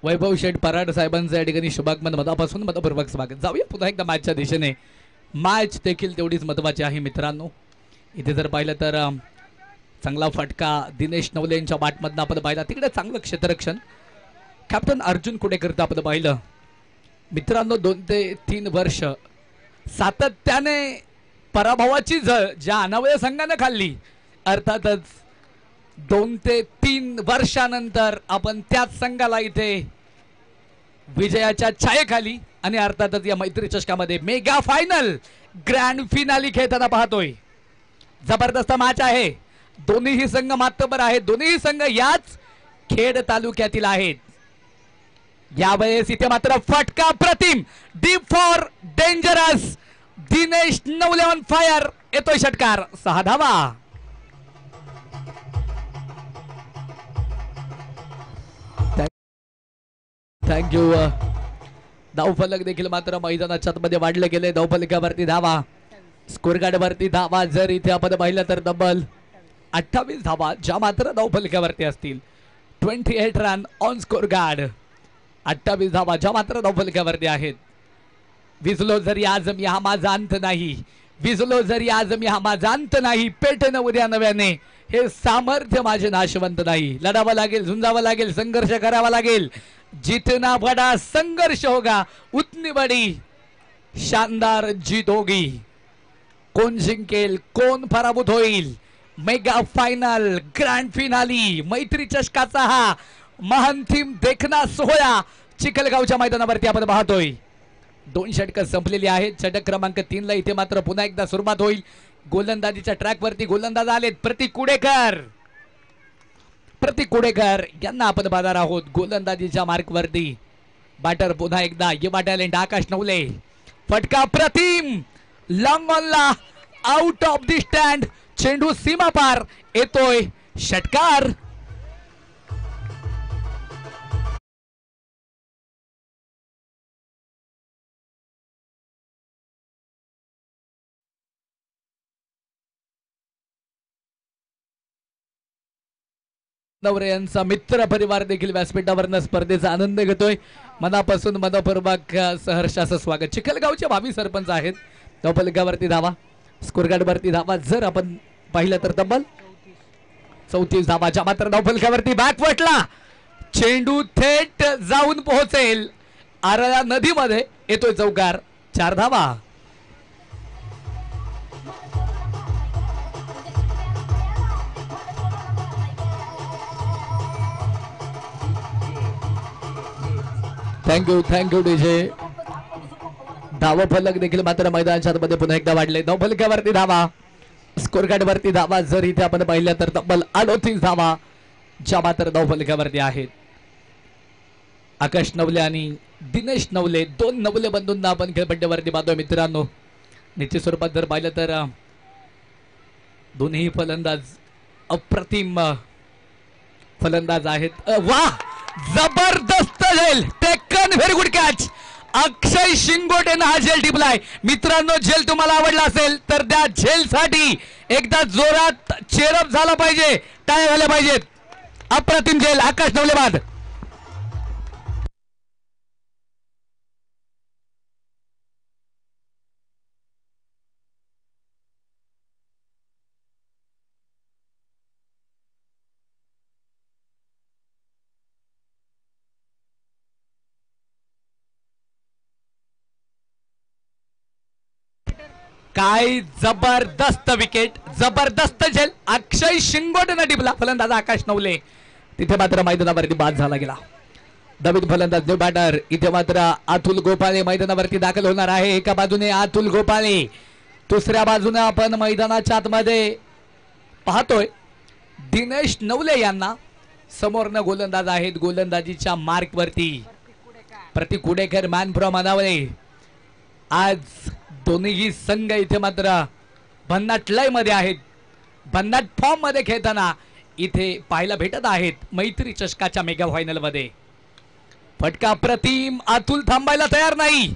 वैभव शेठ पराड साहेबांचं या ठिकाणी शुभागमन, मनापासून मनपूर्वक स्वागत. जाऊया पुन्हा एकदा मॅचच्या दिशेने. मॅच देखील तेवढीच महत्वाची आहे मित्रांनो. इथे जर पाहिलं तर चांगला फटका दिनेश नवले यांच्या बॅटमधनं आपण पाहिला. तिकडे चांगलं क्षेत्ररक्षण कॅप्टन अर्जुन कुडेकर आपण पाहिलं मित्रांनो. 2 ते 3 वर्ष सातत्याने पराभवाची झळ ज्या अनावय संघाने खाल्ली, अर्थातच 2 ते 3 वर्षानंतर आपण त्याच संघाला इथे विजयाच्या छायेखाली आणि अर्थातच या मैत्री चषकामध्ये मेगा फायनल ग्रँड फिनाली खेळताना पाहतोय. जबरदस्त मॅच आहे. दोन्हीही संघ मातबर आहेत. दोन्ही संघ याच खेड तालुक्यातील आहेत. यावेळेस इथे मात्र फटका प्रतिम, deep for dangerous, Dinesh Navale on fire, येतोय षटकार. 6 धावा. थँक्यू. धावफलक देखील मात्र मैदानाच्या आतमध्ये वाढले गेले. धावफलकावरती धावा, स्कोर कार्डवरती धावा जर इथे आपण पाहिलं तर तब्बल 28 धावा ज्या मात्र धावफलकावरती असतील. 28 रन ऑन स्कोर कार्ड. 28 धावा ज्या मात्र धावफलकावरती आहेत. विजलो जरी आज मी हा माझा अंत नाही, विजलो जरी आज मी हा माझा अंत नाही, पेटन उद्या नव्याने हे सामर्थ्य माझे नाशवंत नाही. लढावं लागेल, झुंजावं लागेल, संघर्ष करावा लागेल. जितना बड़ा संघर्ष होगा उतनी बड़ी शानदार जीत होगी. कोण जिंकेल, कोण पराभूत होईल, मेगा फायनल ग्रँड फिनाली मैत्री चषकाचा हा महांतिम देखना सोहळा चिखलगावच्या मैदानावरती आपण पाहतोय. 2 षटकं संपलेली आहेत. षटक क्रमांक 3 ला इथे मात्र पुन्हा एकदा सुरुवात होईल. गोलंदाजीच्या ट्रॅकवरती गोलंदाज आलेत प्रतीक कुडेकर यांना आपण पाहणार आहोत. गोलंदाजीच्या मार्कवरती बॅटर पुन्हा एकदा युवा टॅलेंट आकाश नवले. फटका प्रतिम, लॉंग ऑनला, आउट ऑफ द स्टँड, चेंडू सीमा पार, येतोय षटकार. नवरे यांचा मित्र परिवार देखील व्यासपीठावरनं स्पर्धेचा आनंद घेतोय. मनापासून मनपूर्वक सहर्षाचं स्वागत. चिखलगावचे भावी सरपंच आहेत. धावफलकावरती धावा, स्कोर कार्डवरती धावा जर आपण पाहिलं तर तब्बल 34 धावाच्या मात्र धावफलकावरती बॅकवटला चेंडू थेट जाऊन पोहोचेल आरळा नदीमध्ये, येतोय चौकार. 4 धावा. Thank you DJ. धावफलक देखील मात्र मैदानाच्या आतमध्ये पुन्हा एकदा वाढले. धावफलकावरती धावा, स्कोर कार्डवरती धावा जर इथे आपण पाहिलं तर तब्बल 38 धावा ज्या मात्र धावफलकावरती आहेत. आकाश नवले आणि दिनेश नवले, 2 नवले बंधूंना आपण खेळपट्ट्यावरती पाहतोय मित्रांनो. निश्चित स्वरूपात जर पाहिलं तर दोन्ही फलंदाज अप्रतिम फलंदाज आहेत. वाह, जबरदस्त झेल, टेकन, व्हेरी गुड कॅच. अक्षय शिंगोटेनं हा झेल टिपलाय. मित्रांनो, झेल तुम्हाला आवडला असेल तर त्या झेल साठी एकदा जोरात चेअरअप झाला पाहिजे, टाळ्या झाल्या पाहिजेत. अप्रतिम झेल, आकाश नवले बाद. काय जबरदस्त विकेट, जबरदस्त झेल. अक्षय शिंगोटेनं टिपला. फलंदाज आकाश नवले तिथे मात्र मैदानावरती बाद झाला गेला. नवीन फलंदाज न्यू बॅटर इथे मात्र अतुल गोपाळे मैदानावरती दाखल होणार आहे. एका बाजूने अतुल गोपाळे, दुसऱ्या बाजूने आपण मैदानाच्या आतमध्ये पाहतोय दिनेश नवले यांना. समोरनं गोलंदाज आहेत गोलंदाजीच्या मार्क वरती प्रतीक कुडेकर, मॅन फ्रॉम अनावळे. आज दोन्ही संघ इथे मात्र भन्नाट लय मध्ये आहेत, भन्नाट फॉर्म मध्ये खेळताना इथे पाहायला भेटत आहेत. मैत्री चषकाच्या मेगा फायनल मध्ये फटका प्रतिम. अतुल थांबायला तयार नाही.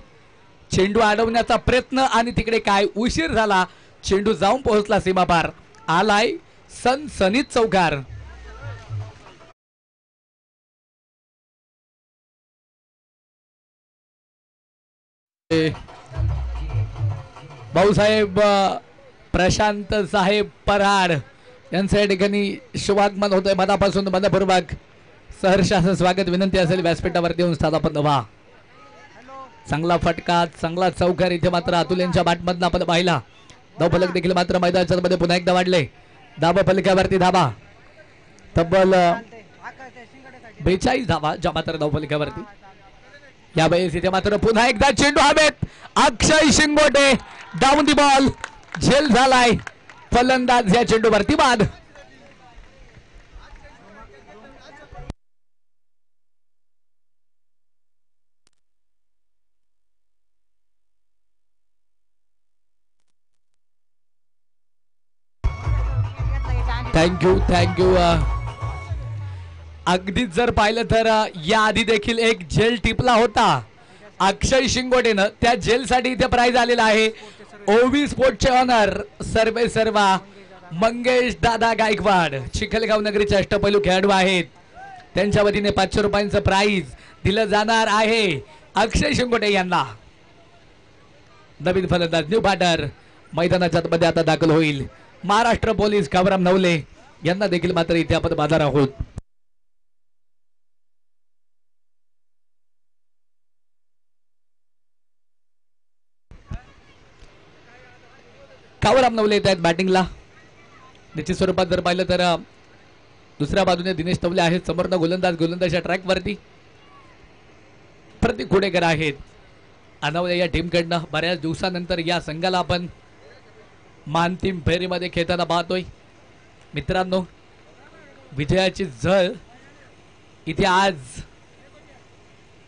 चेंडू अडवण्याचा प्रयत्न आणि तिकडे काय उशीर झाला. चेंडू जाऊन पोहोचला सीमापार. आलाय सनसनीत चौकार. भाऊसाहेब प्रशांत साहेब पराड यांचं या ठिकाणी शुभागमन होतंय. मनापासून मनपूर्वक सहर्षाचं स्वागत विनंती असेल. व्यासपीठावरती येऊन स्थापन व्हा. चांगला फटका, चांगला चौकार इथे मात्र अतुल यांच्या बॅटमधनं आपण पाहिला. धावफलक देखील मात्र मैदानाच्या मध्ये पुन्हा एकदा वाढले. धाबा फलकावरती धाबा तब्बल 42 धाबा ज्या मात्र धावफलकावरती. यावेळेस इथे मात्र पुन्हा एकदा चेंडू हवेत. अक्षय शिंगोटे डाऊन दी बॉल. झेल झालाय. फलंदाज या चेंडूवरती बाद. थँक्यू. अगदीच जर पाहिलं तर या आधी देखील एक जेल टिपला होता अक्षय शिंगोटेनं. त्या जेलसाठी इथे प्राइज आलेला आहे. ओवी स्पोर्टचे ऑनर सर्वे सर्वा मंगेश दादा गायकवाड चिखलगाव नगरीचे अष्टपैलू खेळाडू आहेत. त्यांच्या वतीने 500 रुपयांचं प्राइज दिलं जाणार आहे अक्षय शिंगोटे यांना. नवीन फलंदाज न्यू बॅटर मैदानाच्या मध्ये आता दाखल होईल. महाराष्ट्र पोलीस कावराम नवले यांना देखील मात्र इथे आपण बाजार आहोत. कावराम नवले येत आहेत बॅटिंगला. निश्चित स्वरूपात जर पाहिलं तर दुसऱ्या बाजूने दिनेश नवले आहेत. समोरनं गोलंदाजच्या ट्रॅक वरती प्रतीक कुडेकर आहेत. अनावले या टीमकडनं बऱ्याच दिवसानंतर या संघाला आपण अंतिम फेरीमध्ये खेळताना पाहतोय. मित्रांनो, विजयाची झळ इथे आज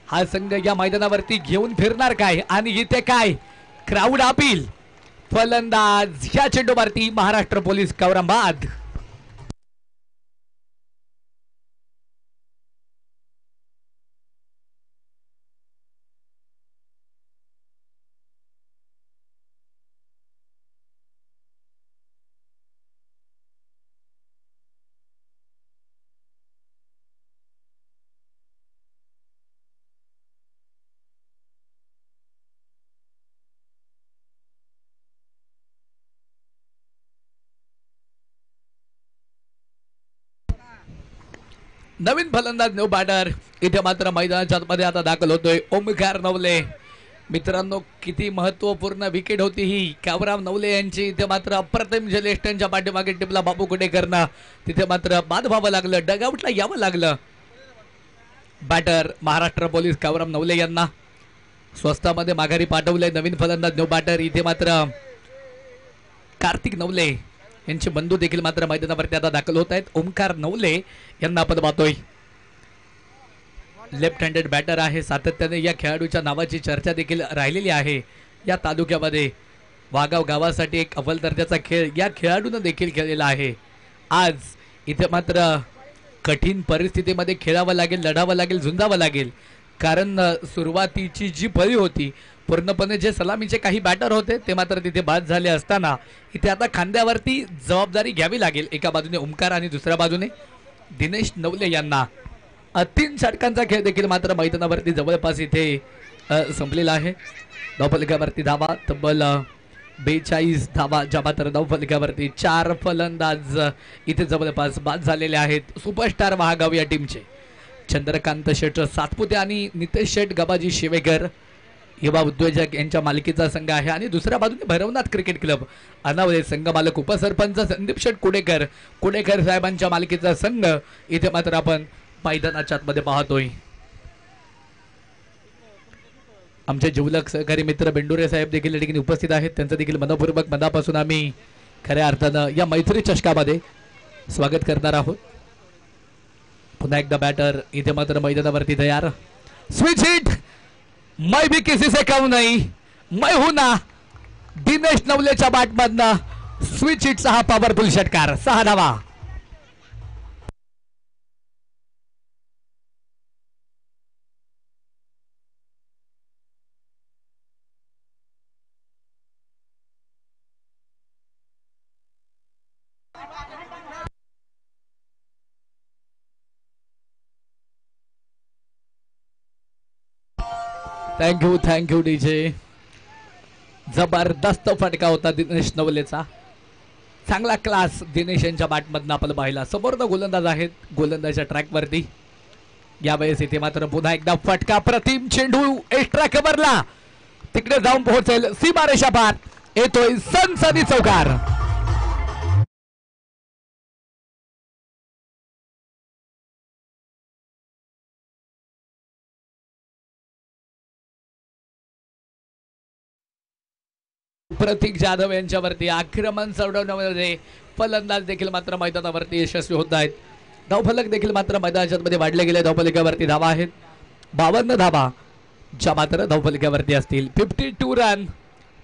हा संघ या मैदानावरती घेऊन फिरणार काय आणि इथे काय क्राऊड अपील. फलंदाज ह्या चेंडूवरती महाराष्ट्र पोलीस कवराबाद. नवीन फलंदाज न्यू बॅटर इथे मात्र मैदानाच्या मध्ये आता दाखल होतोय ओमकार नवले. मित्रांनो, किती महत्वपूर्ण विकेट होती ही. कावराम नवले यांची इथे मात्र अप्रतिम जलेस्टनच्या पाठीमागे टिपला बाबू कुडेकरना. तिथे मात्र बाद व्हावं लागलं, डगआउटला यावं लागलं. बॅटर महाराष्ट्र पोलीस कावराम नवले यांना स्वस्तामध्ये माघारी पाठवलंय. नवीन फलंदाज न्यू बॅटर इथे मात्र कार्तिक नवले यांचे बंधू देखील मात्र मैदानावरती आता दाखल होत आहेत. ओमकार नवले यांना आपण पाहतोय. लेफ्ट हँडेड बॅटर आहे. सातत्याने या खेळाडूच्या नावाची चर्चा देखील राहिलेली आहे या तालुक्यामध्ये. वागाव गावासाठी एक अव्वल दर्जाचा खेळ या खेळाडूनं देखील खेळलेला आहे. आज इथे मात्र कठीण परिस्थितीमध्ये खेळावं लागेल, लढावं लागेल, झुंजावं लागेल. कारण सुरुवातीची जी फळी होती पूर्णपणे जे सलामीचे काही बॅटर होते ते मात्र तिथे बाद झाले असताना इथे आता खांद्यावरती जबाबदारी घ्यावी लागेल. एका बाजूने ओमकार आणि दुसऱ्या बाजूने दिनेश नवले यांना. 3 षटकांचा खेळ देखील मात्र मैदानावरती जवळपास इथे संपलेला आहे. धावफलकावरती धावा तब्बल 42 धावा ज्या मात्र धावफलकावरती 4 फलंदाज इथे जवळपास बाद झालेले आहेत. सुपरस्टार महागाव या टीमचे चंद्रकांत शेठ सातपुते आणि नितेश शेठ गबाजी शिवेकर युवा उद्योजक यांच्या मालकीचा संघ आहे आणि दुसऱ्या बाजूने भैरवनाथ क्रिकेट क्लब अनावले संघ मालक उपसरपंच संदीप शेठ कुडेकर साहेबांच्या मालकीचा संघ इथे मात्र आपण मैदानाच्या आतमध्ये पाहतोय. आमचे जिवलक सहकारी मित्र बेंडुरे साहेब देखील या ठिकाणी उपस्थित आहेत. त्यांचं देखील मनपूर्वक मनापासून आम्ही खऱ्या अर्थानं या मैत्री चषकामध्ये स्वागत करणार आहोत. पुन्हा एकदा बॅटर इथे मात्र मैदानावरती तयार. स्विच हिट, मैं भी किसी से कम नहीं, मैं हूं ना. दिनेश नवलेच्या बॅटमधनं स्विच हिटचा हा पॉवरफुल षटकार. 6 धावा. Thank you DJ. जबरदस्त फटका होता दिनेश नवलेचा. चांगला क्लास दिनेश यांच्या बॅटमधनं आपल्याला पाहिला. समोरनं गोलंदाज आहेत गोलंदाजच्या ट्रॅकवरती. यावेळेस इथे मात्र पुन्हा एकदा फटका. प्रतिम चेंडू एक्स्ट्रा कव्हरला तिकडे जाऊन पोहोचेल. सीमारेषा पार येतोय सनसनी चौकार. प्रतीक जाधव यांच्यावरती आक्रमण सोडवण्यामध्ये फलंदाज देखील मात्र मैदानावरती यशस्वी होत आहेत. धावफलक देखील मात्र मैदानाच्या मध्ये वाढले गेले. धावफलकावरती धावा आहेत 52 धावा ज्या मात्र धावफलकावरती असतील. 52 रन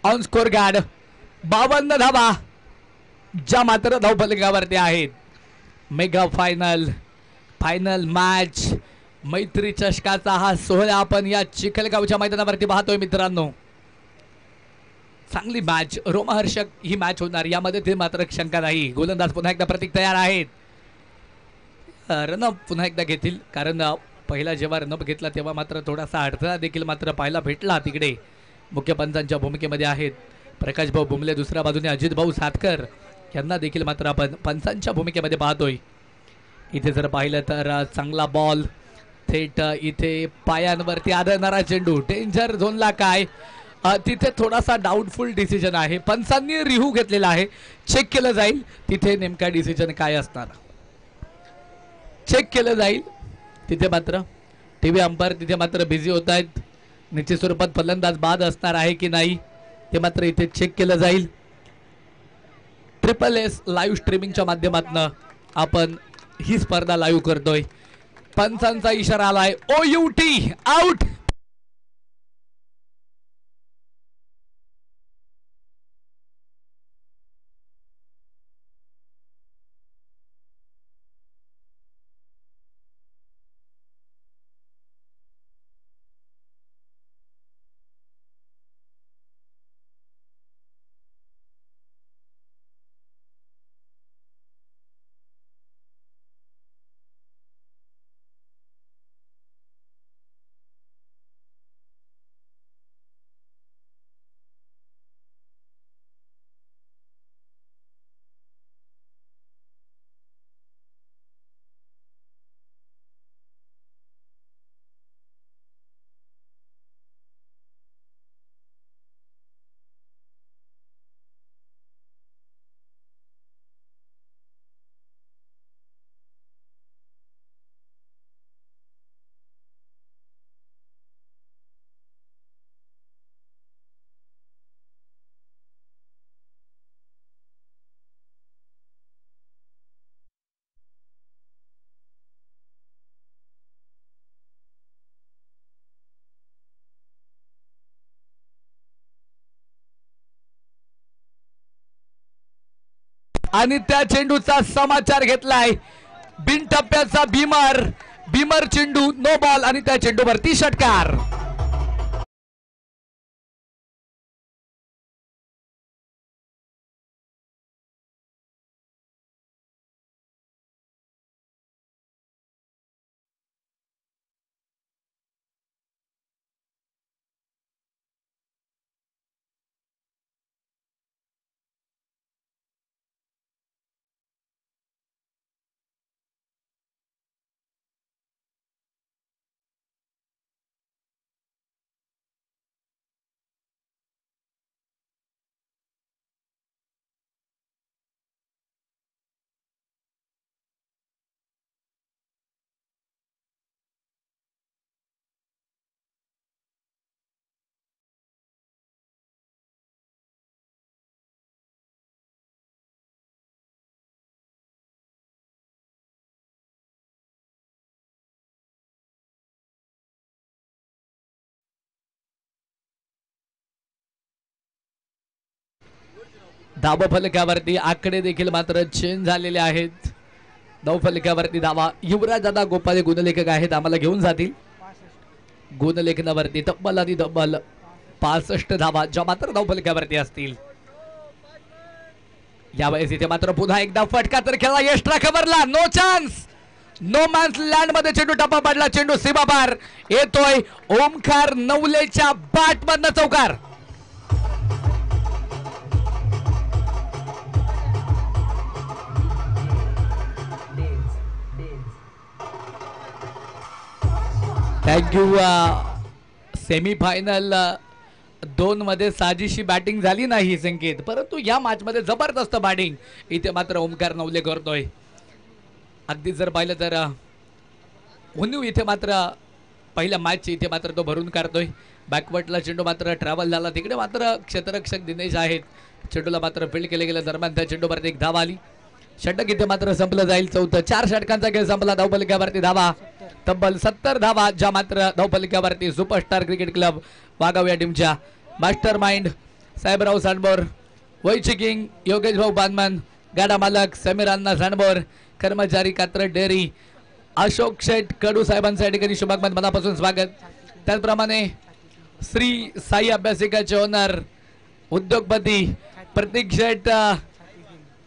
ऑन स्कोर गार्ड. 52 धावा ज्या मात्र धावफलकावरती आहेत. मेगा फायनल मॅच मैत्री चषकाचा हा सोहळा आपण या चिखलगावच्या मैदानावरती पाहतोय मित्रांनो. चांगली मॅच, रोमहर्षक ही मॅच होणार यामध्ये ते मात्र शंका नाही. गोलंदाज पुन्हा एकदा प्रतीक तयार आहेत. रनअप पुन्हा एकदा घेतील कारण पहिला जेव्हा रनअप घेतला तेव्हा मात्र थोडासा अडथळा देखील मात्र पाहायला भेटला. तिकडे मुख्य पंचांच्या भूमिकेमध्ये आहेत प्रकाश भाऊ बुमले. दुसऱ्या बाजूने अजित भाऊ सातकर यांना देखील मात्र आपण पंचांच्या भूमिकेमध्ये पाहतोय. इथे जर पाहिलं तर चांगला बॉल थेट इथे पायांवरती आदळणारा चेंडू. डेंजर झोनला काय तिथे थोडासा डाऊटफुल डिसिजन आहे. पंचांनी रिव्ह्यू घेतलेला आहे. चेक केलं जाईल तिथे नेमका डिसिजन काय असणार. चेक केलं जाईल तिथे मात्र टीव्ही अंपायर तिथे मात्र बिझी होत आहेत. निश्चित स्वरूपात फलंदाज बाद असणार आहे की नाही ते मात्र इथे चेक केलं जाईल. SSS लाईव्ह स्ट्रीमिंगच्या माध्यमातून आपण ही स्पर्धा लाईव्ह करतोय. पंचांचा इशारा आलाय OUT आउट. आणि त्या चेंडूचा समाचार घेतलाय बिनटप्प्याचा भीमर चेंडू नो बॉल आणि त्या चेंडूवरती षटकार. धावा फलकावरती आकडे देखील मात्र चेंज झालेले आहेत. धाव फलकावरती धावा युवराज दादा गोपाळे गुणलेखक आहेत, आम्हाला घेऊन जातील गुणलेखनावरती. तब्बल आणि तब्बल 65 धावा ज्या मात्र धाव फलकावरती असतील. यावेळेस इथे मात्र पुन्हा एकदा फटका तर खेळला एक्स्ट्रा कव्हरला. No chance, no man's land मध्ये चेंडू टप्पा पडला. चेंडू सीमापार येतोय ओमकार नवलेच्या बॅट मधनं चौकार. थँक्यू. सेमी फायनल 2 मध्ये साजीशी बॅटिंग झाली नाही संकेत, परंतु या मॅच मध्ये जबरदस्त बॅटिंग इथे मात्र ओमकार नवले करतोय. अगदी जर पाहिलं तर उन्यू इथे मात्र पहिल्या मॅच इथे मात्र तो भरून काढतोय. बॅकवर्डला चेंडू मात्र ट्रॅव्हल झाला, तिकडे मात्र क्षेत्ररक्षक दिनेश आहेत. चेंडूला मात्र फील्ड केले गेलं, दरम्यान त्या चेंडूवरती एक धाव आली. षटक इथे मात्र संपलं जाईल. चौथं 4 षटकांचा खेळ संपला. धावफलकावरती धावा तब्बल 70 धावा ज्या मात्र धावफलकावरती सुपरस्टार क्रिकेट क्लब वाघाव या टीमच्या. मास्टर माइंड साहेबराव सांडबोर, वैची किंग योगेश भाऊ बानमन, गाडा मालक समीर अण्णा सांडबोर, कर्मचारी कात्रज डेअरी अशोक शेठ कडू साहेबांच्या ठिकाणी शुभागमन मनापासून स्वागत. त्याचप्रमाणे श्री साई अभ्यासिकाचे ओनर उद्योगपती प्रतीक शेठ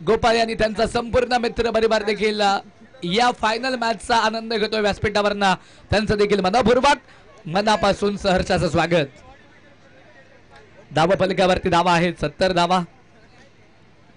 गोपाळ यांनी त्यांचा संपूर्ण मित्र परिवार देखील या फायनल मॅचचा आनंद घेतोय व्यासपीठावरनं. त्यांचं देखील मनपूर्वक मनापासून सहर्षाचं स्वागत. धावा फलकावरती धावा आहेत 70 धावा.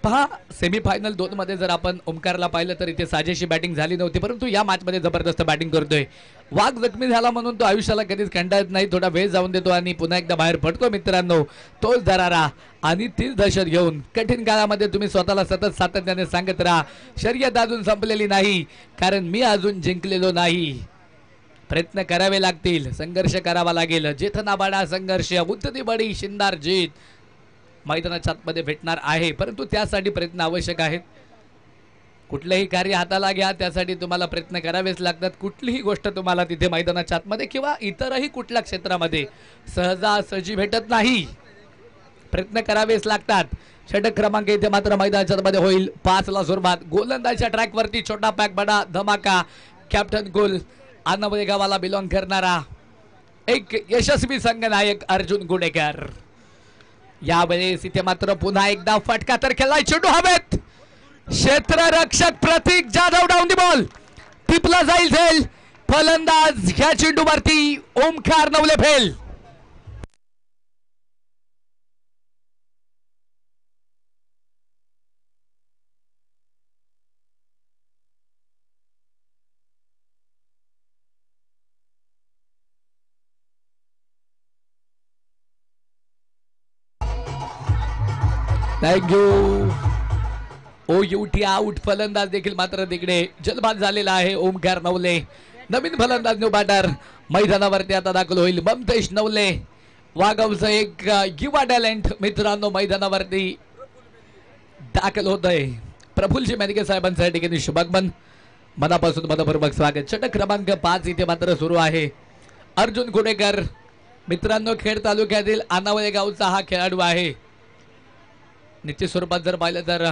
पहा सेमीफायनल 2 मध्ये जर आपण ओमकारला पाहिलं तर इथे साजेशी बॅटिंग झाली नव्हती, परंतु या मॅच मध्ये जबरदस्त बॅटिंग करतोय. वाघ जखमी झाला म्हणून तो आयुष्याला कधीच कंटाळत नाही, थोडा वेळ जाऊन देतो आणि पुन्हा एकदा बाहेर पडतो. मित्रांनो, तोच दरारा आणि तीच दहशत घेऊन कठीण काळामध्ये तुम्ही स्वतःला सतत सातत्याने सांगत राहा, शर्यत अजून संपलेली नाही, कारण मी अजून जिंकलेलो नाही. प्रयत्न करावे लागतील, संघर्ष करावा लागेल. जेथना बडा संघर्ष उतनी बडी शिंदार जीत मैदानाच्या आतमध्ये भेटणार आहे, परंतु त्यासाठी प्रयत्न आवश्यक आहेत. कुठलंही कार्य हाताला घ्या, त्यासाठी तुम्हाला प्रयत्न करावेच लागतात. कुठलीही गोष्ट तुम्हाला तिथे मैदानाच्या आतमध्ये किंवा इतरही कुठल्या क्षेत्रामध्ये सहजासहजी भेटत नाही, प्रयत्न करावेच लागतात. षटक क्रमांक इथे मात्र मैदानाच्या आतमध्ये होईल 5 ला सुरुवात. गोलंदाजच्या ट्रॅक वरती छोटा पॅक बडा धमाका. कॅप्टन गुल अनवय गावाला बिलॉंग करणारा एक यशस्वी संघनायक अर्जुन गुडेकर. यावेळेस इथे मात्र पुन्हा एकदा फटका तर खेळलाय. चेंडू हवेत, क्षेत्ररक्षक Prateek Jadhav down the ball. टिपला जाईल झेल. फलंदाज ह्या चेंडूवरती Omkar Navale fail. Thank you. OUT out. फलंदाज देखील मात्र तिकडे जलबाद झालेला आहे ओमकार नवले. नवीन फलंदाज न्यू बॅटर मैदानावरती आता दाखल होईल. ममतेश नवले वाघावचं एक युवा टॅलेंट मित्रांनो मैदानावरती दाखल होत आहे. प्रफुल्लजी मेनके साहेबांच्या ठिकाणी शुभागमन मनापासून मनपूर्वक स्वागत. षटक क्रमांक 5 इथे मात्र सुरू आहे. अर्जुन गुडेकर मित्रांनो खेड तालुक्यातील अनावळे गावचा हा खेळाडू आहे. निश्चित स्वरूपात जर पाहिलं तर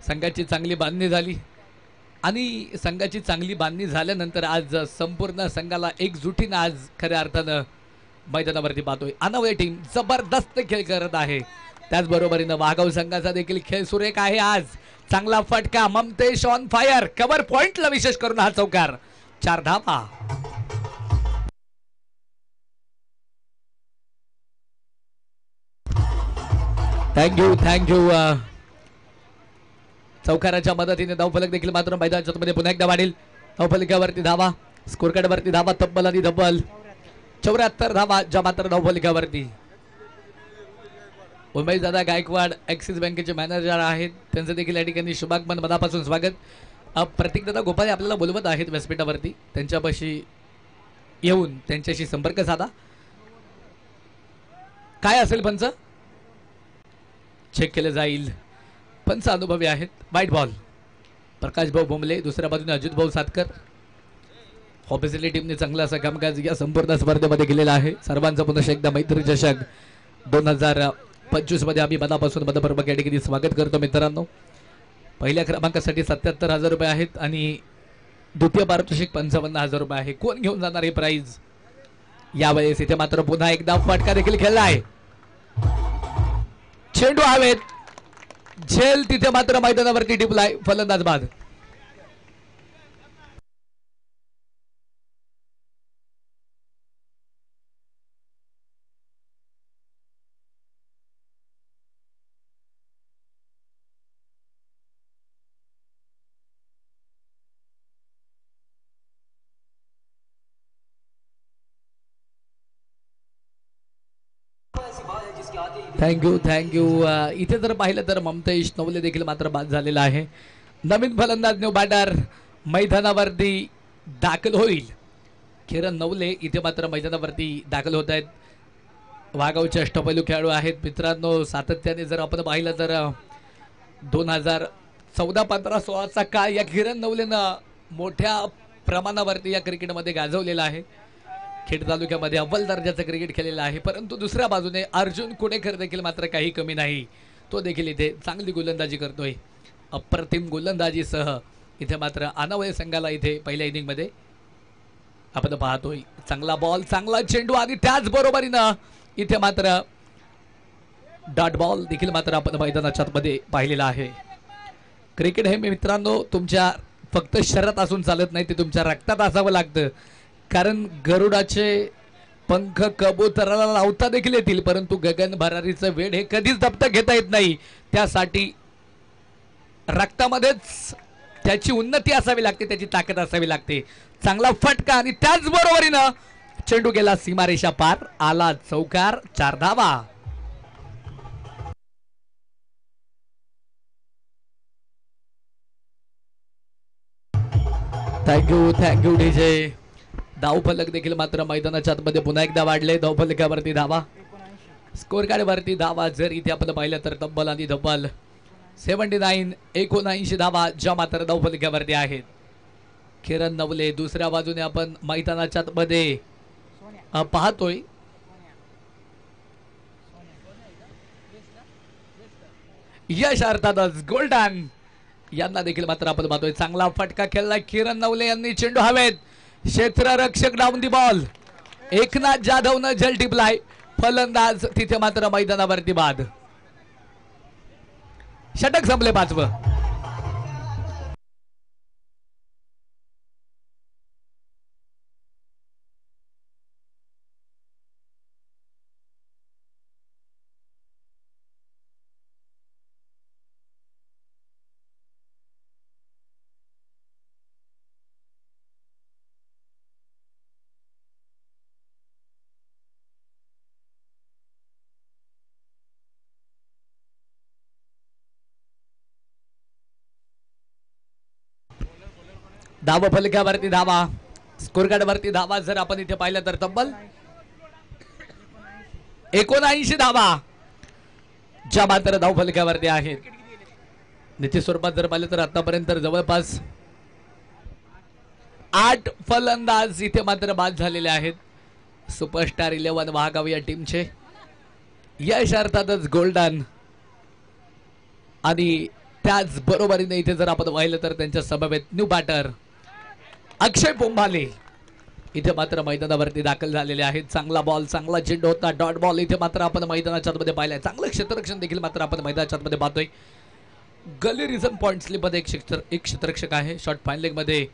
संघाची चांगली बांधणी झाली आणि संघाची चांगली बांधणी झाल्यानंतर आज संपूर्ण संघाला एकजुटीनं आज खऱ्या अर्थानं मैदानावरती पाहतोय. अनावळे टीम जबरदस्त खेळ करत आहे. त्याचबरोबरीनं वाघाव संघाचा देखील खेळ सुरेख आहे. आज चांगला फटका. Mamtesh on fire. कव्हर पॉइंटला विशेष करून हा चौकार. 4 धावा. थँक्यू. चौकाराच्या मदतीने धावफलक देखील मात्र मैदानाच्या मध्ये पुन्हा एकदा वाढेल. धावफलकावरती धावा, स्कोर कार्ड वरती धावा तब्बल आणि तब्बल 74 धावा ज्या मात्र धावफलकावरती. उमेश दादा गायकवाड ऍक्सिस बँकेचे मॅनेजर आहेत, त्यांचं देखील या ठिकाणी शुभागमन मनापासून स्वागत. प्रतीक दादा गोपाळे आपल्याला बोलवत आहेत व्यासपीठावरती, त्यांच्यापाशी येऊन त्यांच्याशी संपर्क साधा. काय असेल पंच चेक केलं जाईल. पंच अनुभवी आहेत. वाईट बॉल. प्रकाश भाऊ बोंबले, दुसऱ्या बाजूने अजित भाऊ सातकर. ऑफिशियली टीमने चांगला असा कामकाज या संपूर्ण स्पर्धेमध्ये केलेला आहे. सर्वांचा पुन्हा एकदा मैत्री चषक 2025 मध्ये आम्ही मनापासून मनपूर्वक या ठिकाणी स्वागत करतो मित्रांनो. पहिल्या क्रमांकासाठी 77,000 रुपये आहेत आणि द्वितीय पारितोषिक 55,000 रुपये आहे. कोण घेऊन जाणार हे प्राइज यावेळेस? इथे मात्र पुन्हा एकदा फटका देखील खेळला आहे. चेंडू हवेत, झेल तिथे मात्र मैदानावरती टिपलाय. फलंदाज बाद. थँक्यू. इथे जर पाहिलं तर ममतेश नवले देखील मात्र बाद झालेला आहे. नवीन फलंदाज न्यू बॅटर मैदानावरती दाखल होईल. किरण नवले इथे मात्र मैदानावरती दाखल होत आहेत. वाघावचे अष्टपैलू खेळाडू आहेत मित्रांनो. सातत्याने जर आपण पाहिलं तर 2014, 15, 16चा काळ या किरण नवलेनं मोठ्या प्रमाणावरती या क्रिकेटमध्ये गाजवलेला आहे. खेड तालुक्यामध्ये अव्वल दर्जाचं क्रिकेट खेळलेलं आहे. परंतु दुसऱ्या बाजूने अर्जुन कुणेकर देखील मात्र काही कमी नाही. तो देखील इथे चांगली गोलंदाजी करतोय. अप्रतिम गोलंदाजीसह इथे मात्र अनावळे संघाला इथे पहिल्या इनिंगमध्ये आपण पाहतोय. चांगला बॉल, चांगला चेंडू आणि त्याचबरोबरीनं इथे मात्र डॉट बॉल देखील मात्र आपण मैदानाच्या आतमध्ये पाहिलेला आहे. क्रिकेट हे मित्रांनो तुमच्या फक्त शरीरात असून चालत नाही, ते तुमच्या रक्तात असावं लागतं. कारण गरुडाचे पंख कबुतराला लावता देखील येतील, परंतु गगन भरारीचं वेळ हे कधीच दबतं घेता येत नाही. त्यासाठी रक्तामध्येच त्याची उन्नती असावी लागते, त्याची ताकद असावी लागते. चांगला फटका आणि त्याचबरोबरीनं चेंडू गेला सीमारेषा पार. आला चौकार. 4 धावा. Thank you DJ. धावफलक देखील मात्र मैदानाच्या आतमध्ये पुन्हा एकदा वाढले. धावफलकावरती धावा, स्कोर कार्ड वरती धावा जर इथे आपण पाहिलं तर तब्बल आणि धब्बल 79 धावा ज्या मात्र धावफलकावरती आहेत. किरण नवले दुसऱ्या बाजूने आपण मैदानाच्या आतमध्ये पाहतोय. यश अर्थातच गोल्डन यांना देखील मात्र आपण पाहतोय. चांगला फटका खेळला किरण नवले यांनी. चेंडू हवेत, क्षेत्ररक्षक डाऊन दी बॉल. एकनाथ जाधवनं झेल टिपलाय. फलंदाज तिथे मात्र मैदानावरती बाद. षटक संपले 5वं. धावा फलकावरती धावा, स्कोर कार्ड वरती धावा जर आपण इथे पाहिलं तर तब्बल 79 धावा ज्या मात्र धाव फलकावरती आहेत. निश्चित स्वरूपात जर पाहिलं तर आतापर्यंत जवळपास 8 फलंदाज इथे मात्र बाद झालेले आहेत. सुपरस्टार 11 वाघाव या टीमचे. यश अर्थातच गोल्डन आणि त्याच बरोबरीने इथे जर आपण पाहिलं तर त्यांच्या समवेत न्यू बॅटर अक्षय पोंभाले इथे मात्र मैदानावरती दाखल झालेले आहेत. चांगला बॉल, चांगला चेंडू होता. डॉट बॉल इथे मात्र आपण मैदानाच्या आतमध्ये पाहिलाय. चांगलं क्षेत्ररक्षण देखील मात्र आपण मैदानाच्या आतमध्ये पाहतोय. गली रिझन पॉइंट स्लिप मध्ये एक क्षेत्ररक्षक आहे. शॉर्ट फाईन लेग मध्ये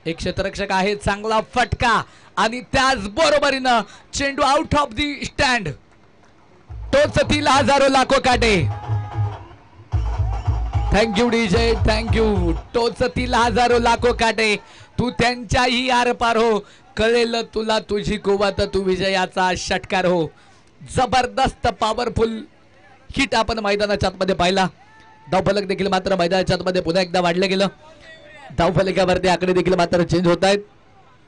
एक क्षेत्ररक्षक आहे. चांगला फटका आणि त्याच बरोबरीनं चेंडू आउट ऑफ दी स्टँड. टोचतील हजारो लाखो काटे. Thank you DJ, thank you. टोचतील हजारो लाखो काटे, तू त्यांच्याही आर पार हो. कळेल तुला तुझी कुवत, तू विजयाचा षटकार हो. जबरदस्त पॉवरफुल हिट आपण मैदानाच्या आतमध्ये पाहिला. धावफलक देखील मात्र मैदानाच्या आतमध्ये पुन्हा एकदा वाढलं गेलं. धावफलकावरती आकडे देखील मात्र चेंज होत आहेत.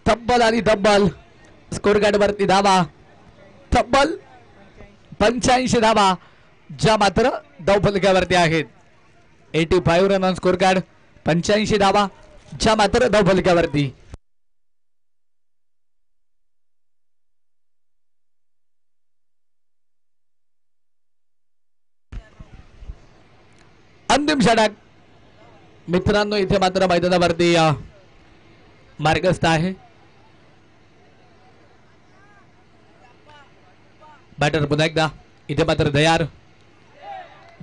तब्बल आणि तब्बल स्कोर कार्ड वरती धावा, तब्बल 85 धावा ज्या मात्र धावफलकावरती आहेत. 85 रन ऑन स्कोर कार्ड, 85 धावा ज्या मात्र धावफलकावरती. अंतिम षटक मित्रांनो. इथे मात्र मैदानावरती मार्गस्थ आहे. बॅटर पुन्हा एकदा इथे मात्र तयार.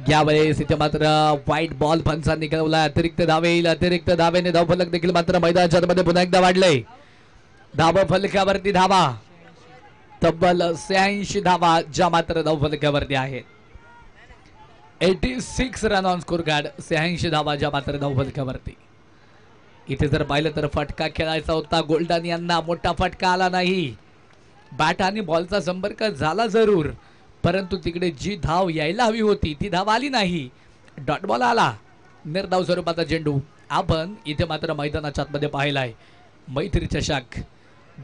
यावेळेस इथे मात्र व्हाईट बॉल फंचा निघाला. अतिरिक्त धावे येईल. अतिरिक्त धावेने धावफलक देखील मात्र मैदानाच्या मध्ये पुन्हा एकदा वाढले. धाव फलकावरती धावा तब्बल 86 धावा ज्या मात्र धावफलकावरती आहेत. 86 रन ऑन स्कोर कार्ड. 86 धावा ज्या मात्र धावफलकावरती. इथे जर पाहिलं तर फटका खेळायचा होता. गोल्डन यांना मोठा फटका आला नाही. बॅट आणि बॉलचा संपर्क झाला जरूर, परंतु तिकडे जी धाव यायला हवी होती ती धाव आली नाही. डॉट बॉल आला. निर्धाव स्वरूपाचा चेंडू आपण इथे मात्र मैदानाच्या आतमध्ये पाहिलाय. मैत्री चषक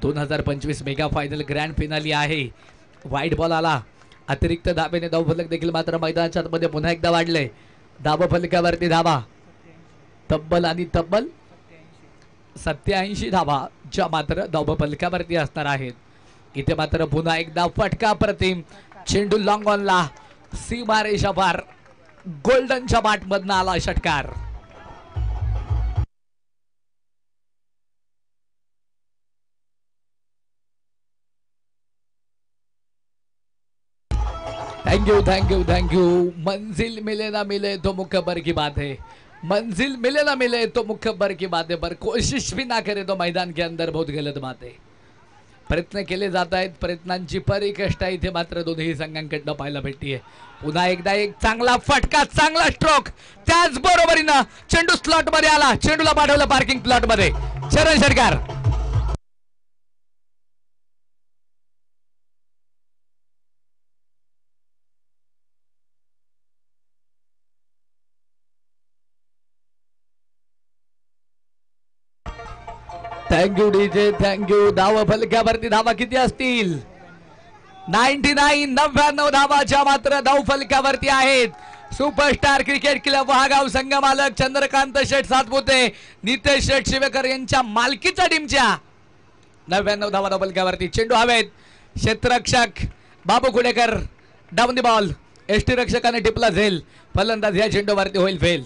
2025 मेगा फायनल ग्रँड फिनाली आहे. व्हाईट बॉल आला. अतिरिक्त धावेने धावफलक देखील मात्र मैदानाच्या आतमध्ये पुन्हा एकदा वाढले. धाव फलकावरती धावा तब्बल आणि तब्बल 87 धावा ज्या मात्र धाव फलकावरती असणार आहेत. इथे मात्र पुन्हा एकदा फटका प्रतिम. चेंडू लॉंग ऑनला. सीमारेषा पार. गोल्डनच्या बॅट मधनं आला षटकार. Thank you thank you. मंजिल मिले ना मिले तो मुकब्बर की बात है. मंजिल मिले ना मिले तो मुकब्बर की बात है, पर कोशिश भी ना करे तो मैदान के अंदर बहुत गलत बात है. प्रयत्न केले जात आहेत. प्रयत्नांची परिकष्टा इथे मात्र दोन्ही संघांकडनं पाहायला भेटतीये. पुन्हा एकदा एक चांगला फटका. चांगला स्ट्रोक. त्याच बरोबरीनं चेंडू स्लॉट मध्ये आला. चेंडूला पाठवलं पार्किंग प्लॉट मध्ये. चरण षटकार. Thank you DJ thank you. धाव फलकावरती धावा किती असतील? 99 धावाच्या मात्र धाव फलकावरती आहेत. सुपरस्टार क्रिकेट क्लब वहागाव संघ मालक चंद्रकांत शेठ सातपुते, नितेश शेठ शिवेकर यांच्या मालकीच्या टीमच्या 99 धावा धाव फलकावरती. चेंडू हवेत. क्षेत्ररक्षक Babu Kudekar down the ball. एसटी रक्षकाने टिपला झेल. फलंदाज या चेंडूवरती होईल फेल.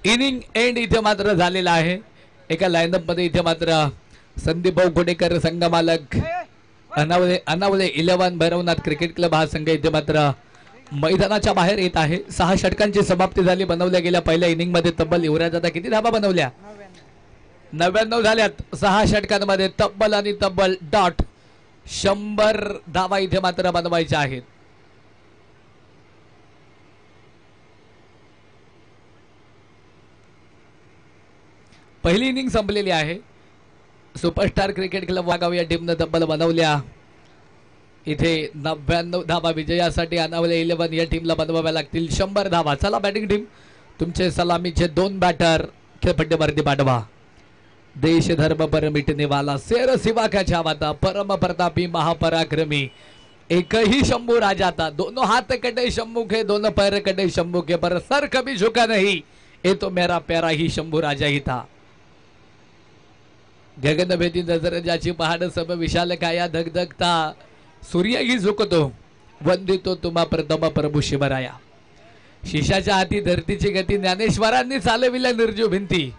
इनिंग एंड इथे मात्र झालेला आहे. एका लाईनअप मध्ये इथे मात्र संदीप भाऊ कुडेकर संघ मालक, अनावले 11 भैरवनाथ क्रिकेट क्लब हा संघ इथे मात्र मैदानाच्या बाहेर येत आहे. 6 षटकांची समाप्ती झाली. बनवल्या गेल्या पहिल्या इनिंग मध्ये तब्बल युवराज आता किती धावा बनवल्या? 99 झाल्यात 6 षटकांमध्ये. तब्बल आणि तब्बल डॉट 100 धावा इथे मात्र बनवायच्या आहेत. पहिली इनिंग संपलेली आहे. सुपरस्टार क्रिकेट क्लब वागाव या टीमनं तब्बल बनवल्या इथे 99 धावा. विजयासाठी अनावले 11 या टीमला बनवाव्या लागतील 100 धावा. चला बॅटिंग टीम, तुमचे सलामीचे 2 बॅटर खेळपट्टीवरती पाठवा. देश धर्म पर मिटने वाला शेर सिवा का चाहता, परम प्रतापी महापराक्रमी एक ही शंभू राजा था. दोनों हाथ कटे शंभू के, दोनों पैर कटे शंभू के, पर सर कभी झुका नहीं, ये तो मेरा प्यारा ही शंभू राजा ही था. गगनभेदी नजर ज्याची पहाड सब विशाल काया, धगधगता सूर्यही झुकतो, वंदितो तुम्हा प्रथम प्रभू शिवराया. शिशाच्या हाती धरतीची गती, ज्ञानेश्वरांनी चालविल्या निर्जीव भिंती.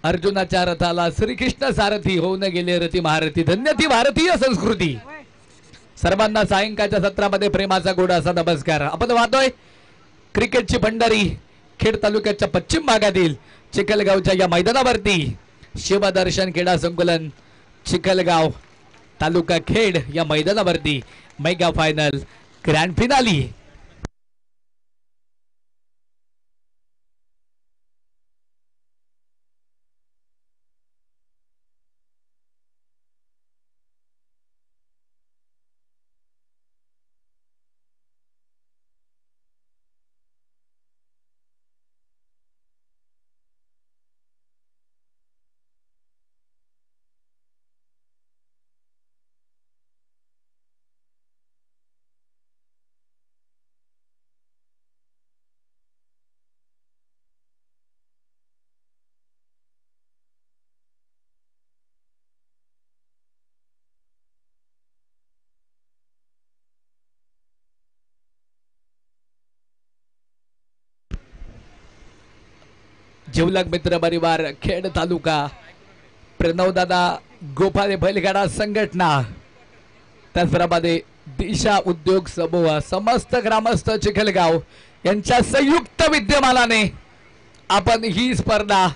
अर्जुनाच्या रथाला श्रीकृष्ण सारथी, होऊन गेले रती महारथी. धन्य ती भारतीय संस्कृती. सर्वांना सायंकाळच्या सत्रामध्ये प्रेमाचा गोड असा नमस्कार. आपण वाहतोय क्रिकेटची भंडारी खेड तालुक्याच्या पश्चिम भागातील चिखलगावच्या या मैदानावरती. शिवदर्शन क्रीडा संकुलन चिखलगाव तालुका खेड या मैदानावरती मेगा फायनल ग्रँड फिनाली. जिवलग मित्र परिवार खेड तालुका प्रणवदादा गोपाळे बैलगाडा संघटना त्याचप्रमाणे दिशा उद्योग समूह समस्त ग्रामस्थ चिखलगाव यांच्या संयुक्त विद्यमानाने आपण ही स्पर्धा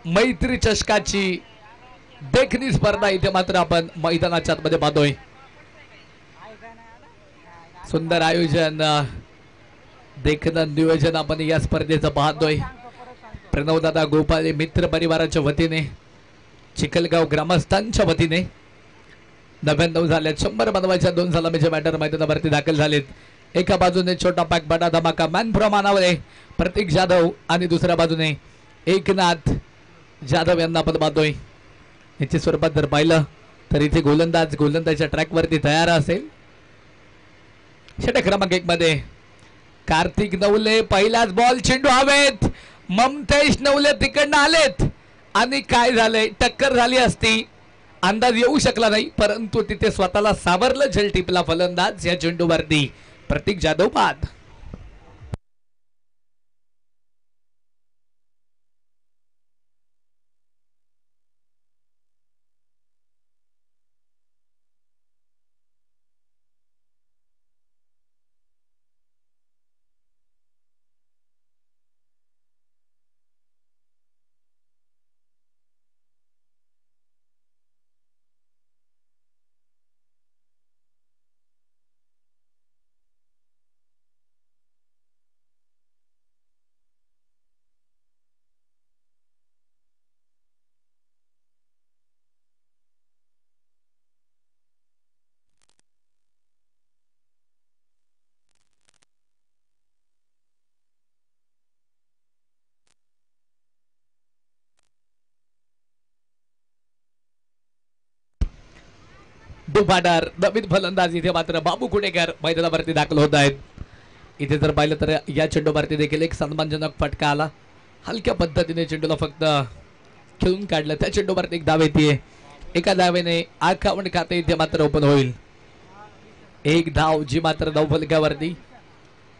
मैत्री चषकाची देखणी स्पर्धा इथे मात्र आपण मैदानाच्या आतमध्ये पाहतोय. सुंदर आयोजन देखणं नियोजन आपण या स्पर्धेचं पाहतोय. प्रणवदादा गोपाळे मित्र परिवाराच्या वतीने चिखलगाव ग्रामस्थांच्या वतीने 99 झाल्यात 100 बनवायच्या 2 सलामीचे बॅटर मैदानावरती दाखल झालेत. एका बाजूने छोटा पाक बडा धमाका मॅन फ्रॉम अनावले प्रतीक जाधव आणि दुसऱ्या बाजूने एकनाथ जाधव यांना आपण पाहतोय. याच्या स्वरूपात जर पाहिलं तर इथे गोलंदाजच्या ट्रॅकवरती तयार असेल. षटक क्रमांक 1 मध्ये कार्तिक नवले पहिलाच बॉल चेंडू हवेत. ममतेश नवले तिकडनं आलेत आणि काय झालंय टक्कर झाली असती अंदाज येऊ शकला नाही परंतु तिथे स्वतःला सावरलं झेल टिपला फलंदाज या चेंडूवरती प्रतीक जाधव बाद. दुपाटार नवीन फलंदाज इथे मात्र बाबू कुडेकर मैदानावरती दाखल होत आहेत. इथे जर पाहिलं तर या चेंडूवरती देखील एक सन्मानजनक फटका आला. हलक्या पद्धतीने चेंडूला फक्त खेळून काढलं. त्या चेंडूवरती एक धाव येते. एका धावेने 51 खाते इथे मात्र ओपन होईल. एक धाव जी मात्र धावफलकावरती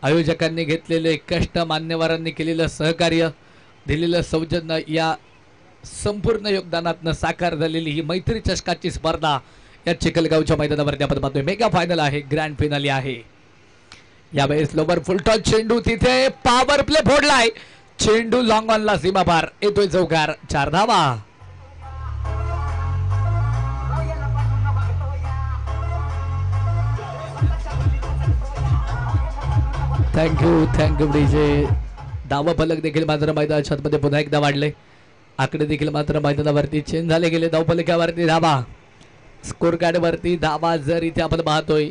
आयोजकांनी घेतलेले कष्ट मान्यवरांनी केलेलं सहकार्य दिलेलं सौजन्य या संपूर्ण योगदानातनं साकार झालेली ही मैत्री चषकाची स्पर्धा या चिखलगावच्या मैदानावरती आपण पाहतोय. मेगा फायनल आहे ग्रँड फिनाली आहे. यावेळेस लोवर फुल टॉस चेंडू तिथे पॉवर प्ले फोडलाय. चेंडू लॉंग ऑनला सीमा पार येतोय चौकार 4 धावा. Thank you DJ. धावा फलक देखील मात्र मैदानाच्या आतमध्ये पुन्हा एकदा वाढले. आकडे देखील मात्र मैदानावरती चेंज झाले गेले. धावफलकावरती धावा स्कोर कार्ड वरती धावा जर इथे आपण पाहतोय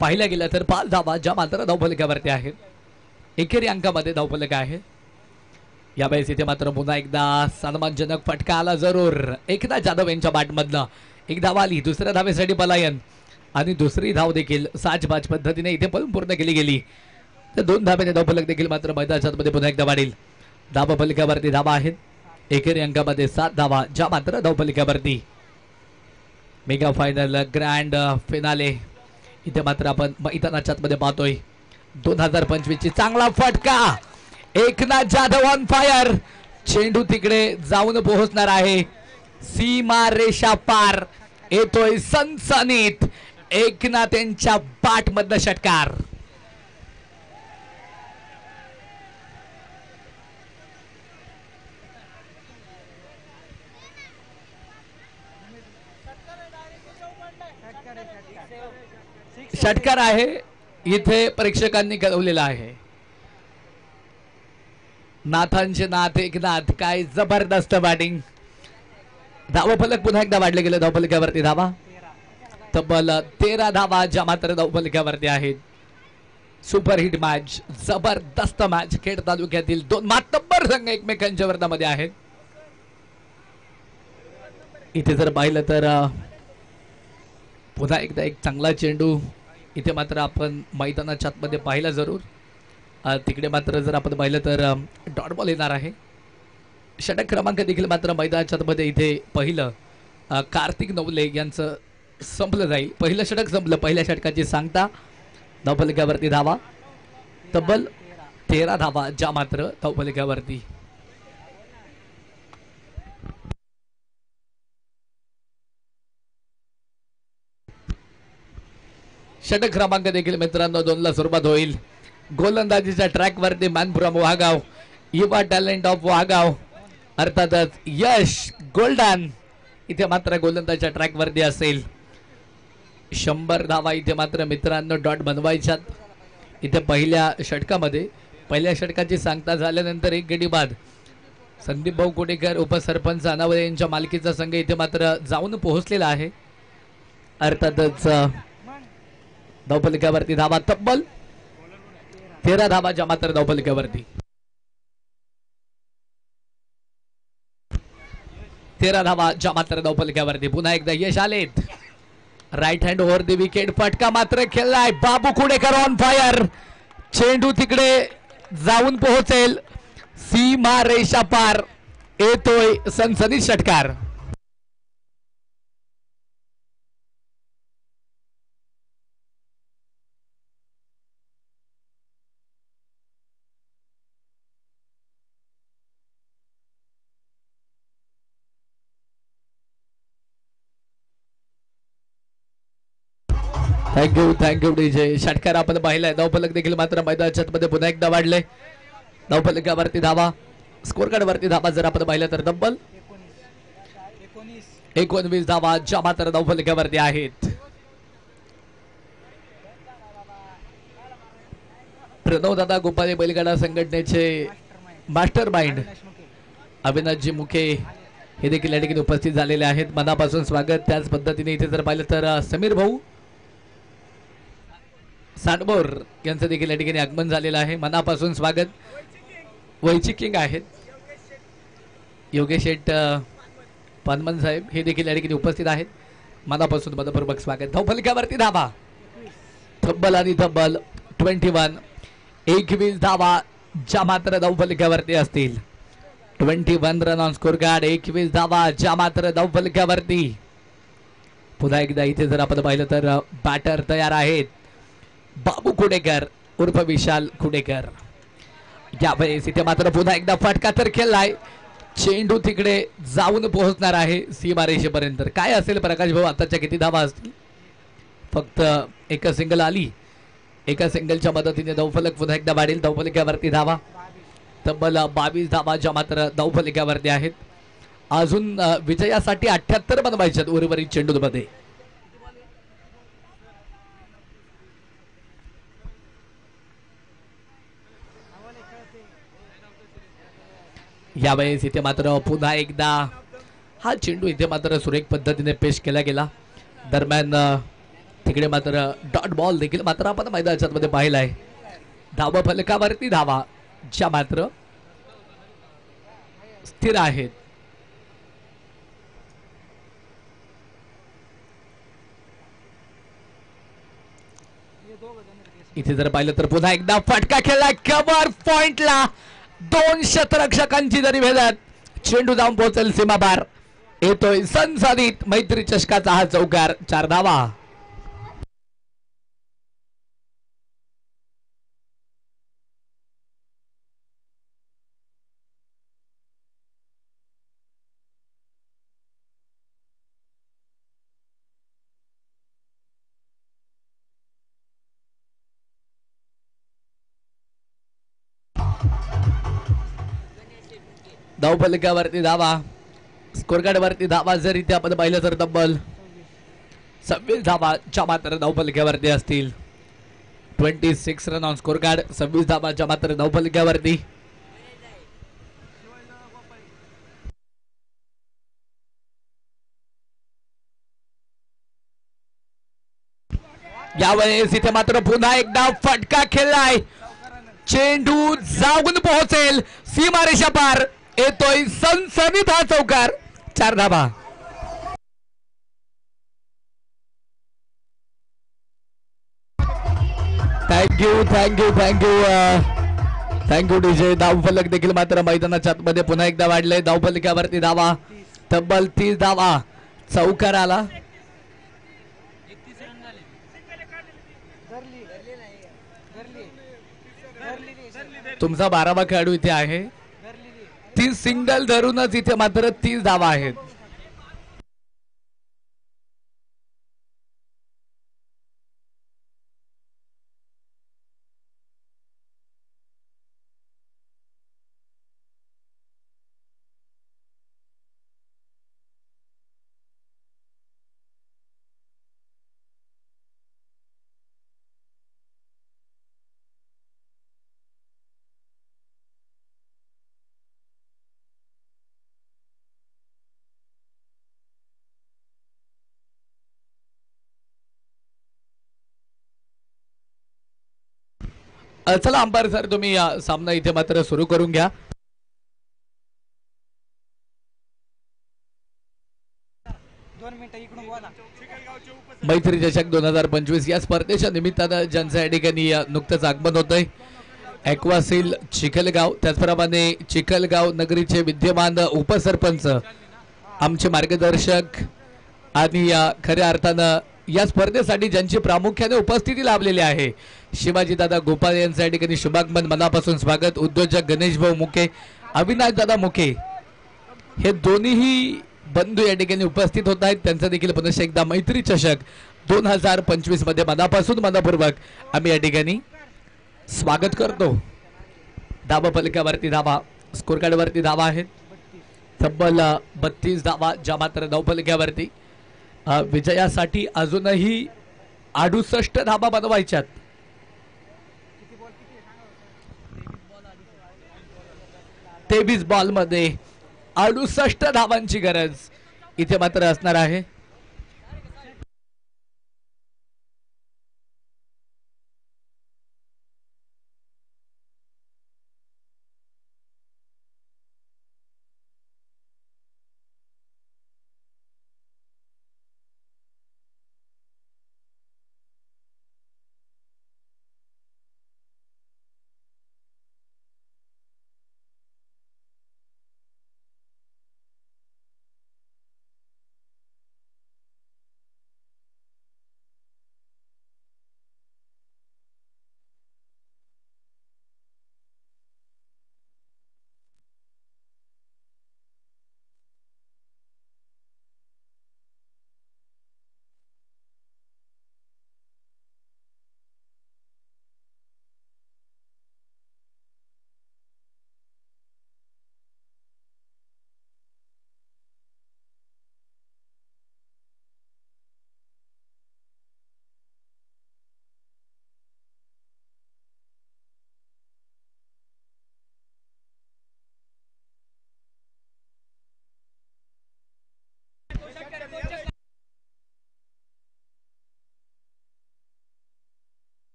पाहिला गेला तर 5 धावा ज्या मात्र धावफलकावरती आहेत. एकेरी अंकामध्ये धावफलक आहे. यावेळेस इथे मात्र पुन्हा एकदा सन्मानजनक फटका आला जरूर. एकनाथ जाधव यांच्या बॅटमधनं एक धाव आली. दुसऱ्या धावेसाठी पलायन आणि दुसरी धाव देखील साजबाज पद्धतीने इथे पळून पूर्ण केली गेली. तर 2 धावेने धावफलक देखील मात्र मैदानाच्या मध्ये पुन्हा एकदा वाढेल. धावफलकावरती धावा आहेत. एकेरी अंकामध्ये 7 धावा ज्या मात्र धावफलकावरती मेगा फायनल ग्रँड फिनाले इथे मात्र आपण मैदानाच्या मध्ये पाहतोय. 2025 ची चांगला फटका. Eknath Jadhav on fire. चेंडू तिकडे जाऊन पोहोचणार आहे. सीमा रेषा पार येतोय सनसनीत. एकनाथ यांच्या बाट मधला षटकार. षटकार आहे इथे प्रेक्षकांनी कळवलेला आहे. नाथांचे नाथ एकनाथ, काय जबरदस्त बॅटिंग. धावफलक पुन्हा एकदा वाढले गेले. धावफलकावरती धावा तब्बल 13 धावा ज्या मात्र धावफलकावरती आहेत. सुपरहिट मॅच, जबरदस्त मॅच. खेड तालुक्यातील दोन मातब्बर संघ एकमेकांच्या विरोधामध्ये आहेत. इथे जर पाहिलं तर पुन्हा एकदा एक चांगला चेंडू इथे मात्र आपण मैदानाच्या आतमध्ये पाहिला जरूर. तिकडे मात्र जर आपण पाहिलं तर डॉट बॉल येणार आहे. षटक क्रमांक देखील मात्र मैदानाच्या आतमध्ये इथे पहिलं कार्तिक नवले यांचं संपलं जाईल. पहिलं षटक संपलं. पहिल्या षटकाची सांगता. धावफलकावरती धावा तब्बल 13 धावा ज्या मात्र धावफलकावरती. षटक क्रमांक देखील मित्रांनो 2 ला सुरुवात होईल. गोलंदाजीच्या ट्रॅक वरती मॅन फ्रॉम वाघाव, युवा टॅलेंट ऑफ वाघाव अर्थातच यश गोल्डन इथे मात्र गोलंदाजीच्या ट्रॅक वरती असेल. 100 धावा इथे मात्र मित्रांनो डॉट बनवायच्यात. इथे पहिल्या षटकामध्ये पहिल्या षटकाची सांगता झाल्यानंतर एक गडी बाद संदीप भाऊ कोटेकर उपसरपंच अनावळे यांच्या मालकीचा संघ इथे मात्र जाऊन पोहोचलेला आहे. अर्थातच धावफलकावरती धावा तब्बल 13 धावा ज्या मात्र धावफलकावरती. 13 धावा ज्या मात्र धावफलकावरती. पुन्हा एकदा यश आलेत. Right hand over the wicket. फटका मात्र खेळलाय. Babu Kudekar on fire. चेंडू तिकडे जाऊन पोहोचेल. सीमा रेषा पार. येतोय सनसनीत षटकार. Thank you DJ. षटकार आपण पाहिलाय. धावफलक देखील मात्र मैदानाच्या आतमध्ये पुन्हा एकदा वाढले. धावफलकावरती धावा स्कोर कार्ड वरती धावा जर आपण पाहिलं तर तब्बल 19 धावा ज्या मात्र धावफलकावरती आहेत. प्रणव दादा गोपाळे बैलगाडा संघटनेचे मास्टर माइंड अविनाशजी मुखे हे देखील या ठिकाणी उपस्थित झालेले आहेत. मनापासून स्वागत. त्याच पद्धतीने इथे जर पाहिलं तर समीर भाऊ सांडबोर यांचं देखील या ठिकाणी आगमन झालेलं आहे. मनापासून स्वागत. वैचिक किंग आहेत. योगेश शेठ पानमन साहेब हे देखील या ठिकाणी उपस्थित आहेत. मनापासून मनपूर्वक स्वागत. धावफलकावरती धावा तब्बल आणि तब्बल 21 धावा ज्या मात्र धावफलकावरती असतील. 21 रन ऑन स्कोर कार्ड. 21 धावा ज्या मात्र धावफलकावरती. पुन्हा एकदा इथे जर आपण पाहिलं तर बॅटर तयार आहेत. बाबू कुडेकर उर्फ विशाल कुडेकर. यावेळेस इथे मात्र पुन्हा एकदा फटका तर खेळलाय. चेंडू तिकडे जाऊन पोहोचणार आहे सीमारेषेपर्यंत. काय असेल प्रकाश भाऊ आताच्या किती धावा असतील? फक्त एका सिंगल आली. एका सिंगलच्या मदतीने धावफलक पुन्हा एकदा वाढेल. धावफलकावरती धावा तब्बल 22 धावा ज्या मात्र धावफलकावरती आहेत. अजून विजयासाठी 78 बनवायच्यात उर्वरित चेंडूमध्ये. यावेळेस इथे मात्र पुन्हा एकदा हा चेंडू इथे मात्र सुरेख पद्धतीने पेश केला गेला. दरम्यान तिकडे मात्र डॉट बॉल देखील मात्र आपण मैदानाच्या मध्ये पाहिलाय. धावा फलकावरती धावा ज्या मात्र स्थिर आहेत. इथे जर पाहिलं तर पुन्हा एकदा फटका खेळला. कव्हर पॉइंटला 2 शतरक्षकांची जरी भेदत. चेंडू जाऊन पोहोचेल सीमापार. येतोय सनसनीत मैत्री चषकाचा हा चौकार. 4 धावा. धावफलकावरती धावा स्कोर कार्ड वरती धावा जर इथे आपण पाहिलं तर तब्बल 26 धावाच्या मात्र धावफलकावरती असतील. 26 रन ऑन स्कोर कार्ड. 26 धावाच्या मात्र धावफलकावरती. यावेळेस इथे मात्र पुन्हा एकदा फटका खेळलाय. चेंडू जाऊन पोहोचेल सीमारेषा पार. येतोय सनसनीत हा चौकार. 4 धावा. Thank you thank you thank you thank you DJ. धावफलक देखील मात्र मैदानाच्या आतमध्ये पुन्हा एकदा वाढले. धावफलकावरती धावा. तब्बल 30 धावा. चौकार आला. तुमचा 12वा खेळाडू इथे आहे. 30 सिंगल धरूनच इथे मात्र 30 धावा आहेत. चला अंपायर सर, तुम्ही सामना इथे मात्र सुरू करून घ्या. मैत्री चषक 2025 या स्पर्धेच्या निमित्तानं ज्यांचं या ठिकाणी नुकतंच आगमन होतंय. ॲक्वासील चिखलगाव, त्याचप्रमाणे चिखलगाव नगरीचे विद्यमान उपसरपंच, आमचे मार्गदर्शक आणि खऱ्या अर्थानं या स्पर्धेसाठी ज्यांची प्रामुख्याने उपस्थिती लाभलेली आहे, शिवाजी दादा गोपाळ यांच्या या ठिकाणी शुभागमन, मनापासून स्वागत. उद्योजक गणेश भाऊ मुके, अविनाश दादा मुके हे दोन्हीही बंधू या ठिकाणी उपस्थित होत आहेत. त्यांचं देखील पुन्हा एकदा मैत्री चषक 2025 मध्ये मनापासून मनपूर्वक आम्ही या ठिकाणी स्वागत करतो. धावा फलकावरती धावा, स्कोर कार्डवरती धावा आहेत तब्बल 32 धावा ज्या मात्र धावफलकावरती. विजयासाठी अजूनही 68 धावा बनवायच्यात. तेवीस बॉल मध्ये 68 धावांची गरज इथे मात्र असणार आहे.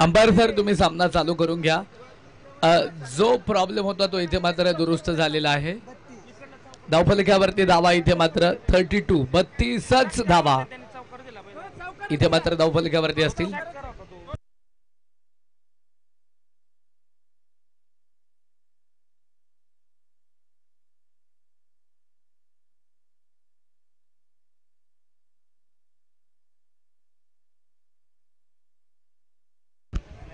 अंपायर सर तुम्ही सामना चालू करून घ्या. जो प्रॉब्लेम होता तो इथे मात्र दुरुस्त झालेला आहे. धावफलकावरती धावा इथे मात्र 32 धावा इथे मात्र धावफलकावरती असतील.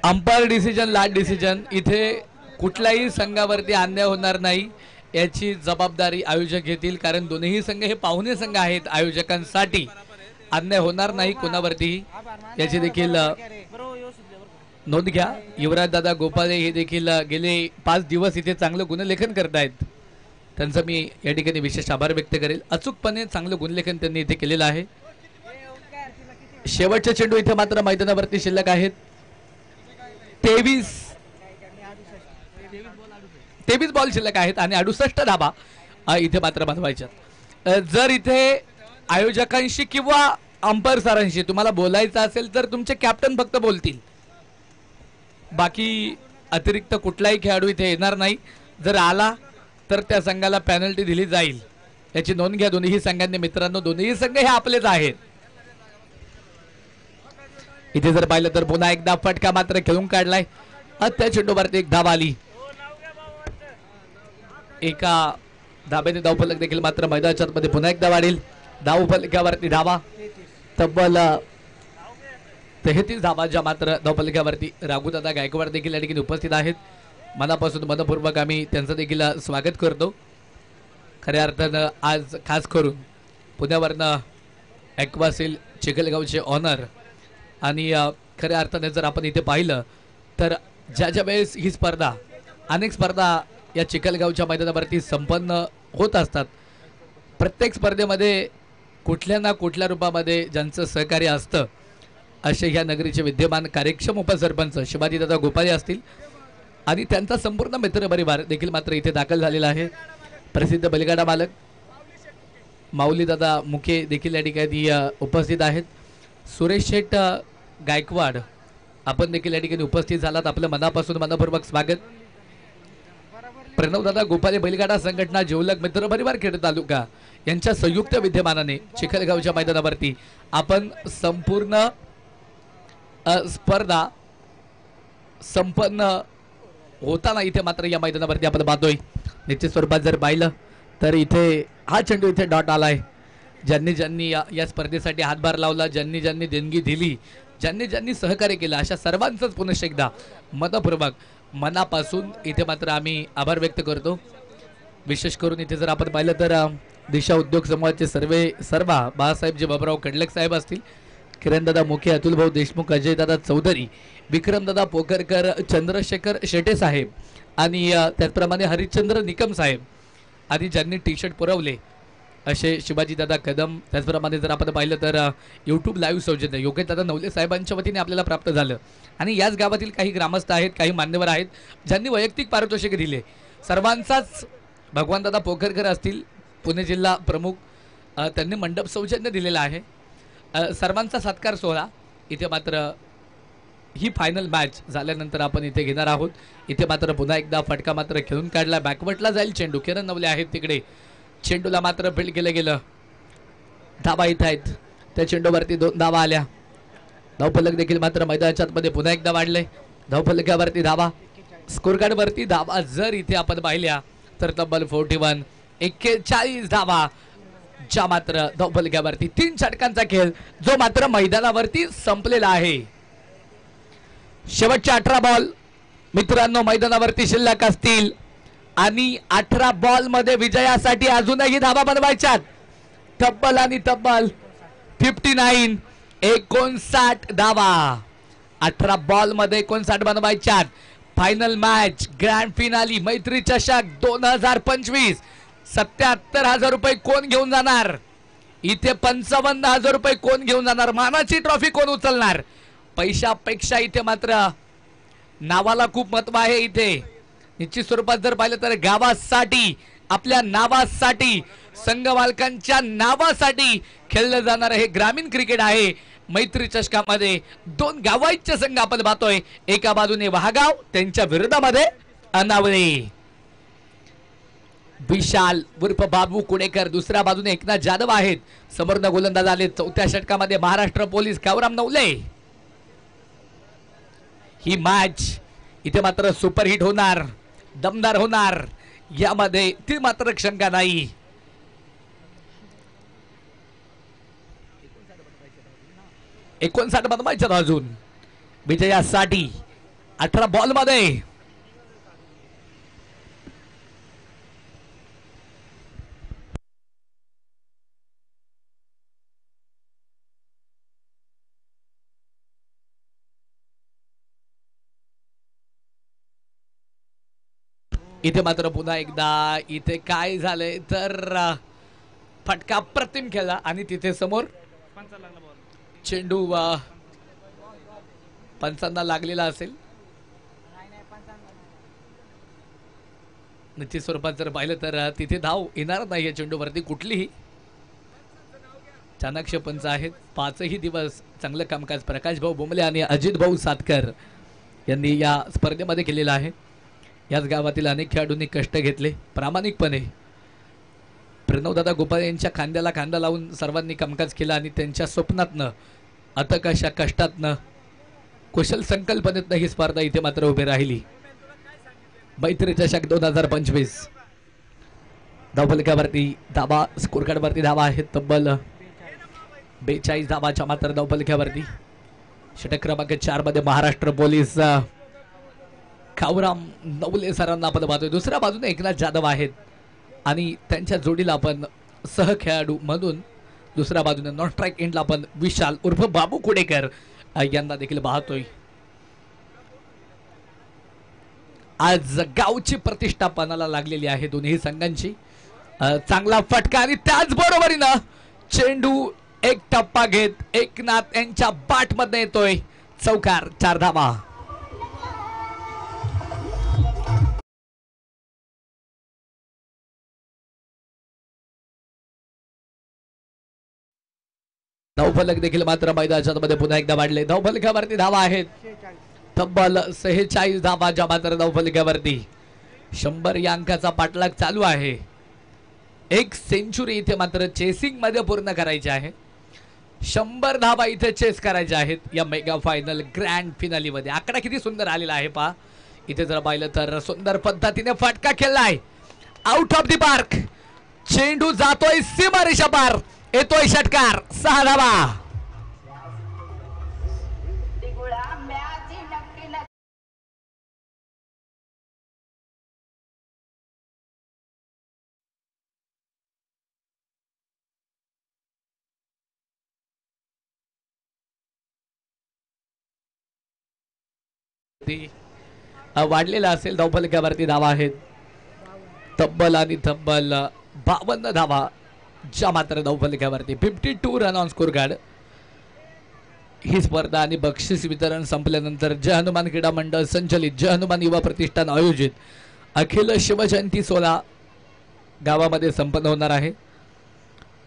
Umpire decision last decision. इथे कुठल्याही संघावरती अन्याय होणार नाही याची जबाबदारी आयोजक घेतील, कारण दोन्ही संघ हे पाहुणे संघ आहेत. आयोजकांसाठी अन्याय होणार नाही कोणावरती याची देखील नोंद घ्या. युवराज दादा गोपाळे हे देखील गेले 5 दिवस इथे चांगलं गुणलेखन करतायत. त्यांचा मी या ठिकाणी विशेष आभार व्यक्त करेल. अचूकपणे चांगलं गुणलेखन त्यांनी इथे केलेलं आहे. शेवटचे चेंडू इथे मात्र मैदानावरती शिल्लक आहेत. 23 बॉल शिल्लक आहेत आणि 68 धाबा इथे मात्र बनवायच्या. जर इथे आयोजकांशी किंवा अंपायर सरांशी तुम्हाला बोलायचं असेल तर तुमचे कॅप्टन फक्त बोलतील, बाकी अतिरिक्त कुठलाही खेळाडू इथे येणार नाही. जर आला तर त्या संघाला पेनल्टी दिली जाईल याची नोंद घ्या दोन्ही संघांनी. मित्रांनो दोन्ही संघ हे आपलेच आहेत. इथे जर पाहिलं तर पुन्हा एकदा फटका मात्र खेळून काढलाय. त्या चेंडूवरती एक धावा आली. एका धाब्याने धावफलक देखील मात्र मैदानाच्या मध्ये पुन्हा एकदा वाढेल. धावफलकावरती धावा तब्बल 33 धावा ज्या मात्र धावफलकावरती. राघुदादा गायकवाड देखील या ठिकाणी उपस्थित आहेत. मनापासून मनपूर्वक आम्ही त्यांचं देखील स्वागत करतो. खऱ्या अर्थानं आज खास करून पुण्यावरनं ॲक्वासेल चिखलगावचे ऑनर आणि खऱ्या अर्थाने जर आपण इथे पाहिलं तर ज्या वेळेस ही स्पर्धा अनेक स्पर्धा या चिखलगावच्या मैदानावरती संपन्न होत असतात, प्रत्येक स्पर्धेमध्ये कुठल्या ना कुठल्या रूपामध्ये ज्यांचं सहकार्य असतं असे ह्या नगरीचे विद्यमान कार्यक्षम उपसरपंच शिवाजीदादा गोपाळे असतील आणि त्यांचा संपूर्ण मित्रपरिवार देखील मात्र इथे दाखल झालेला आहे. प्रसिद्ध बैलगाडा मालक माऊलीदादा मुखे देखील या ठिकाणी उपस्थित आहेत. सुरेश शेठ गायकवाड आपण देखील या ठिकाणी उपस्थित झालात. आपलं मनापासून मनपूर्वक स्वागत. प्रणवदादा गोपाळे बैलगाडा संघटना जिवलग मित्रपरिवार खेड तालुका यांच्या संयुक्त विद्यमानाने चिखलगावच्या मैदानावरती आपण संपूर्ण स्पर्धा संपन्न होताना इथे मात्र या मैदानावरती आपण पाहतोय. निश्चित स्वरूपात जर पाहिलं तर इथे हा चेंडू इथे डॉट आलाय. ज्यांनी ज्यांनी या स्पर्धेसाठी हातभार लावला, ज्यांनी ज्यांनी देणगी दिली, ज्यांनी ज्यांनी सहकार्य केलं, अशा सर्वांचंच पुनश्च एकदा मनपूर्वक मनापासून इथे मात्र आम्ही आभार व्यक्त करतो. विशेष करून इथे जर आपण पाहिलं तर दिशा उद्योग समूहाचे सर्व बाळासाहेबजी बाबराव कडलक साहेब असतील, किरणदादा मुखे, अतुलभाऊ देशमुख, अजयदादा चौधरी, विक्रमदादा पोखरकर, चंद्रशेखर शेटे साहेब आणि त्याचप्रमाणे हरिश्चंद्र निकम साहेब आणि ज्यांनी टी शर्ट पुरवले असे शिवाजीदादा कदम. त्याचप्रमाणे जर आपण पाहिलं तर यूट्यूब लाईव्ह सौजन्य योगेशदादा नवले साहेबांच्या वतीने आपल्याला प्राप्त झालं. आणि याच गावातील काही ग्रामस्थ आहेत, काही मान्यवर आहेत ज्यांनी वैयक्तिक पारितोषिक दिले. सर्वांचाच भगवानदादा पोखरकर असतील, पुणे जिल्हा प्रमुख, त्यांनी मंडप सौजन्य दिलेला आहे. सर्वांचा सत्कार सोहळा इथे मात्र ही फायनल मॅच झाल्यानंतर आपण इथे घेणार आहोत. इथे मात्र पुन्हा एकदा फटका मात्र खेळून काढला. बॅकवर्टला जाईल चेंडू. किरण नवले आहेत तिकडे. चेंडूला मात्र फील्ड केलं गेलं. धावा इथे आहेत. त्या चेंडूवरती 2 धावा आल्या. धावफलक देखील मात्र मैदानाच्या आतमध्ये पुन्हा एकदा वाढले. धावफलकावरती धावा, स्कोर कार्डवरती धावा जर इथे आपण पाहिल्या तर तब्बल 41 धावा ज्या मात्र धावफलकावरती. 3 षटकांचा खेळ जो मात्र मैदानावरती संपलेला आहे. शेवटचे 18 बॉल मित्रांनो मैदानावरती शिल्लक असतील आणि 18 बॉल मध्ये विजयासाठी अजूनही धावा बनवायच्यात. तब्बल आणि तब्बल 59 धावा 18 बॉल मध्ये 59 बनवायच्यात. फायनल मॅच, ग्रँड फिनाली, मैत्री चषक 2025. 77,000 रुपये कोण घेऊन जाणार इथे? 55,000 रुपये कोण घेऊन जाणार? मानाची ट्रॉफी कोण उचलणार? पैशापेक्षा इथे मात्र नावाला खूप महत्व आहे. इथे निश्चित स्वरूपात जर पाहिलं तर गावासाठी, आपल्या नावासाठी, संघ मालकांच्या नावासाठी खेळलं जाणार हे ग्रामीण क्रिकेट आहे मैत्री चषकामध्ये दोन गावांचे संघ आपण पाहतोय. एका बाजूने वहागाव त्यांच्या विरोधामध्ये अनावळे. विशाल उर्फ बाबू कुडेकर, दुसऱ्या बाजूने एकनाथ जाधव आहेत. समोरन गोलंदाज आले चौथ्या षटकामध्ये महाराष्ट्र पोलीस कावराम नवले. ही मॅच इथे मात्र सुपरहिट होणार, दमदार होणार, यामध्ये ती मात्र शंका नाही. एकोणसाठ बनवायचं अजून विजयासाठी 18 बॉल मध्ये. इथे मात्र पुन्हा एकदा इथे काय झालंय तर फटका प्रतिम खेळला आणि तिथे समोर चेंडू पंचांना लागलेला असेल. निश्चित स्वरूपात जर पाहिलं तर तिथे धाव येणार नाही या चेंडूवरती कुठलीही. चाणक्य पंच आहेत. 5ही दिवस चांगलं कामकाज प्रकाश भाऊ बोंबले आणि अजित भाऊ सातकर यांनी या स्पर्धेमध्ये केलेलं आहे. याच गावातील अनेक खेळाडूंनी कष्ट घेतले प्रामाणिकपणे. प्रणवदादा गोपाळ यांच्या खांद्याला खांदा लावून सर्वांनी कामकाज केलं आणि त्यांच्या स्वप्नातनं अथक अशा कष्टातनं कुशल संकल्पनेतनं ही स्पर्धा इथे मात्र उभी राहिली. मैत्री चषक 2025 धावफलकावरती धावा, स्कोरकार्डवरती धावा आहेत तब्बल 42 धावाच्या मात्र धावफलकावरती. षटक क्रमांक 4 मध्ये महाराष्ट्र पोलीस कावराम नवले सरांना आपण पाहतोय. दुसऱ्या बाजूने एकनाथ जाधव आहेत आणि त्यांच्या जोडीला आपण सहखेळाडू म्हणून दुसऱ्या बाजूने नॉन स्ट्राईक एंडला आपण विशाल उर्फ बाबू कुडेकर यांना देखील पाहतोय. आज गावची प्रतिष्ठा पणाला लागलेली आहे दोन्ही संघांची. चांगला फटका आणि त्याचबरोबरीनं चेंडू एक टप्पा घेत एकनाथ यांच्या बाट मध्ये येतोय. चौकार, 4 धावा. धावफलक देखील मात्र मैदानामध्ये पुन्हा एकदा वाढले. धावफलकावरती धावा आहेत तब्बल 46 धावा ज्या मात्र धावफलकावरती. 100 या अंकाचा पाठलाग चालू आहे. एक सेंचुरी इथे मात्र चेसिंग मध्ये पूर्ण करायची आहे. 100 धावा इथे चेस करायच्या आहेत या मेगा फायनल ग्रँड फिनाली मध्ये. आकडा किती सुंदर आलेला आहे पहा. इथे जर पाहिलं तर सुंदर पद्धतीने फटका खेळलाय आउट ऑफ द पार्क. चेंडू जातोय सीमारेषा पार, येतोय षटकार. 6 धावा. वाढलेला असेल. धावफलकावरती धावा आहेत तब्बल आणि तब्बल 52 धावा ज्या मात्र धावफलकावरती. 52 रन ऑन स्कोर कार्ड. ही स्पर्धा आणि बक्षीस वितरण संपल्यानंतर जय हनुमान क्रीडा मंडळ संचलित जय हनुमान युवा प्रतिष्ठान आयोजित अखिल शिवजयंती सोहळा गावामध्ये संपन्न होणार आहे.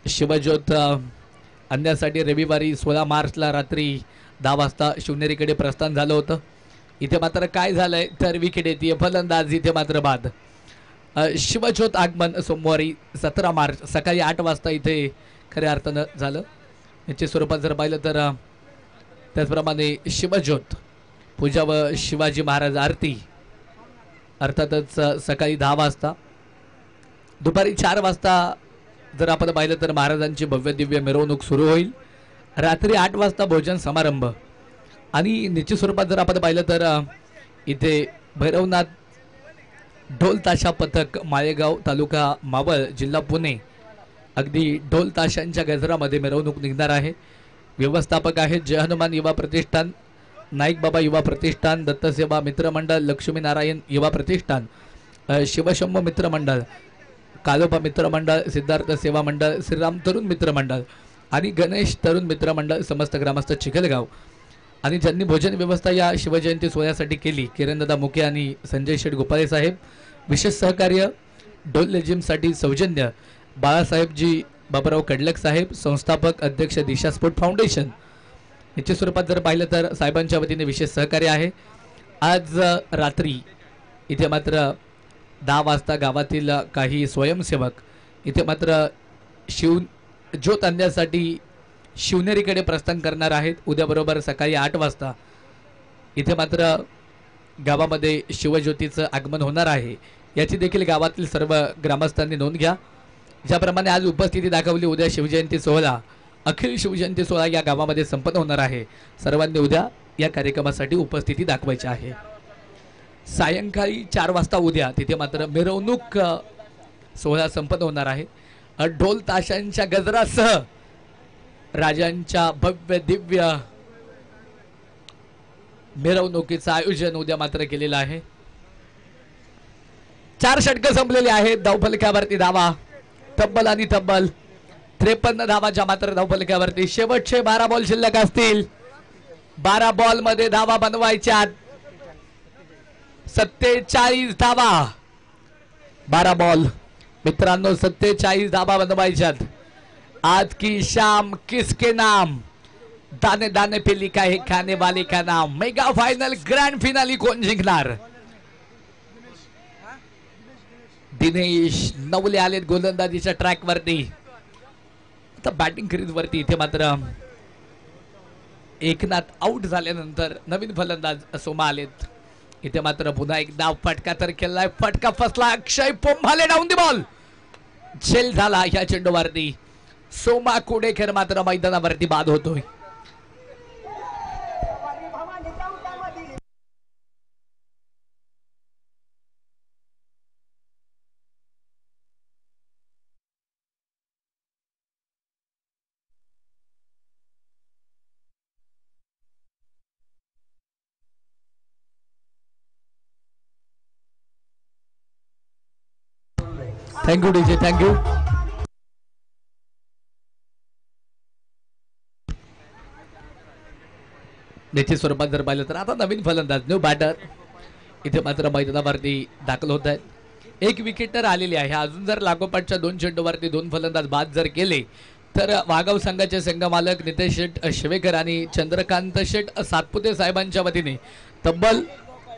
शिवज्योत आणण्यासाठी रविवारी 16 मार्चला रात्री 10 वाजता शिवनेरीकडे प्रस्थान झालं होतं. इथे मात्र काय झालंय तर विकेट येते फलंदाज इथे मात्र बाद. शिवज्योत आगमन सोमवारी 17 मार्च सकाळी 8 वाजता इथे खऱ्या अर्थानं झालं. याच्या स्वरूपात जर पाहिलं तर त्याचप्रमाणे शिवज्योत पूजा व शिवाजी महाराज आरती अर्थातच सकाळी 10 वाजता. दुपारी 4 वाजता जर आपण पाहिलं तर महाराजांची भव्य दिव्य मिरवणूक सुरू होईल. रात्री 8 वाजता भोजन समारंभ आणि निश्चित स्वरूपात जर आपण पाहिलं तर इथे भैरवनाथ ढोल ताशा पथक माळेगाव तालुका मावळ जिल्हा पुणे अगदी ढोल ताशांच्या गजरामध्ये मिरवणूक निघणार आहे. व्यवस्थापक आहेत जय हनुमान युवा प्रतिष्ठान, नाईक बाबा युवा प्रतिष्ठान, दत्तसेवा मित्रमंडळ, लक्ष्मीनारायण युवा प्रतिष्ठान, शिवशंभ मित्रमंडळ, कालोबा मित्रमंडळ, सिद्धार्थ सेवा मंडळ, श्रीराम तरुण मित्रमंडळ आणि गणेश तरुण मित्रमंडळ समस्त ग्रामस्थ चिखलगाव. आणि ज्यांनी भोजन व्यवस्था या शिवजयंती सोहळ्यासाठी केली किरणदादा मुके आणि संजय शेठ गोपाळे साहेब. विशेष सहकार्य ढोल लेझिमसाठी सौजन्य बाळासाहेबजी बाबराव कडलक साहेब, संस्थापक अध्यक्ष दिशा स्पोर्ट फाउंडेशन निश्चित स्वरूपात जर पाहिलं तर साहेबांच्या वतीने विशेष सहकार्य आहे. आज रात्री इथे मात्र 10 वाजता गावातील काही स्वयंसेवक इथे मात्र शिव ज्योत आणण्यासाठी शिवनेरीकडे प्रस्थान करणार आहेत. उद्या बरोबर सकाळी 8 वाजता इथे मात्र गावामध्ये शिवज्योतीचं आगमन होणार आहे. याची देखील गावातील सर्व ग्रामस्थांनी नोंद घ्या. ज्याप्रमाणे आज उपस्थिती दाखवली, उद्या शिवजयंती सोहळा, अखिल शिवजयंती सोहळा या गावामध्ये संपन्न होणार आहे. सर्वांनी उद्या या कार्यक्रमासाठी उपस्थिती दाखवायची आहे. सायंकाळी 4 वाजता उद्या तिथे मात्र मिरवणूक सोहळा संपन्न होणार आहे. ढोल ताशांच्या गजरासह राजांच्या भव्य दिव्य मिरवणुकीचं आयोजन उद्या मात्र केलेलं आहे. 4 षटकं संपलेली आहेत. धावफलकावरती धावा तब्बल आणि तब्बल 53 धावाच्या मात्र धावफलकावरती. शेवटचे 12 बॉल शिल्लक असतील. 12 बॉल मध्ये धावा बनवायच्या. 47 धावा. 12 बॉल मित्रांनो, 47 धावा बनवायच्यात. आज की शाम किसके नाम, दाने दाने पे लिखा है खाने वाले का नाम. मेगा फायनल ग्रँड फिनाली कोण जिंकणार? दिनेश नवले आलेत गोलंदाजीच्या ट्रॅक वरती. आता बॅटिंग क्रीज वरती इथे मात्र एकनाथ आउट झाल्यानंतर नवीन फलंदाज सोमा आलेत. इथे मात्र पुन्हा एकदा फटका तर केलाय. फटका फसला. अक्षय पोंभाले डाऊन दी बॉल. झेल झाला या चेंडूवरती. सोमा कुडेकर मात्र मैदानावरती बाद होतोय. Thank you DJ, thank you. निश्चित स्वरूपात जर पाहिलं तर आता नवीन फलंदाज, न्यू बॅटर इथे मात्र मैदानावरती दाखल होत आहेत. एक विकेट तर आलेली आहे. अजून जर लागोपाठच्या 2 चेंडूवरती 2 फलंदाज बाद जर केले तर वाघाव संघाचे संघमालक नितेश शेठ शिवेकर आणि चंद्रकांत शेठ सातपुते साहेबांच्या वतीने तब्बल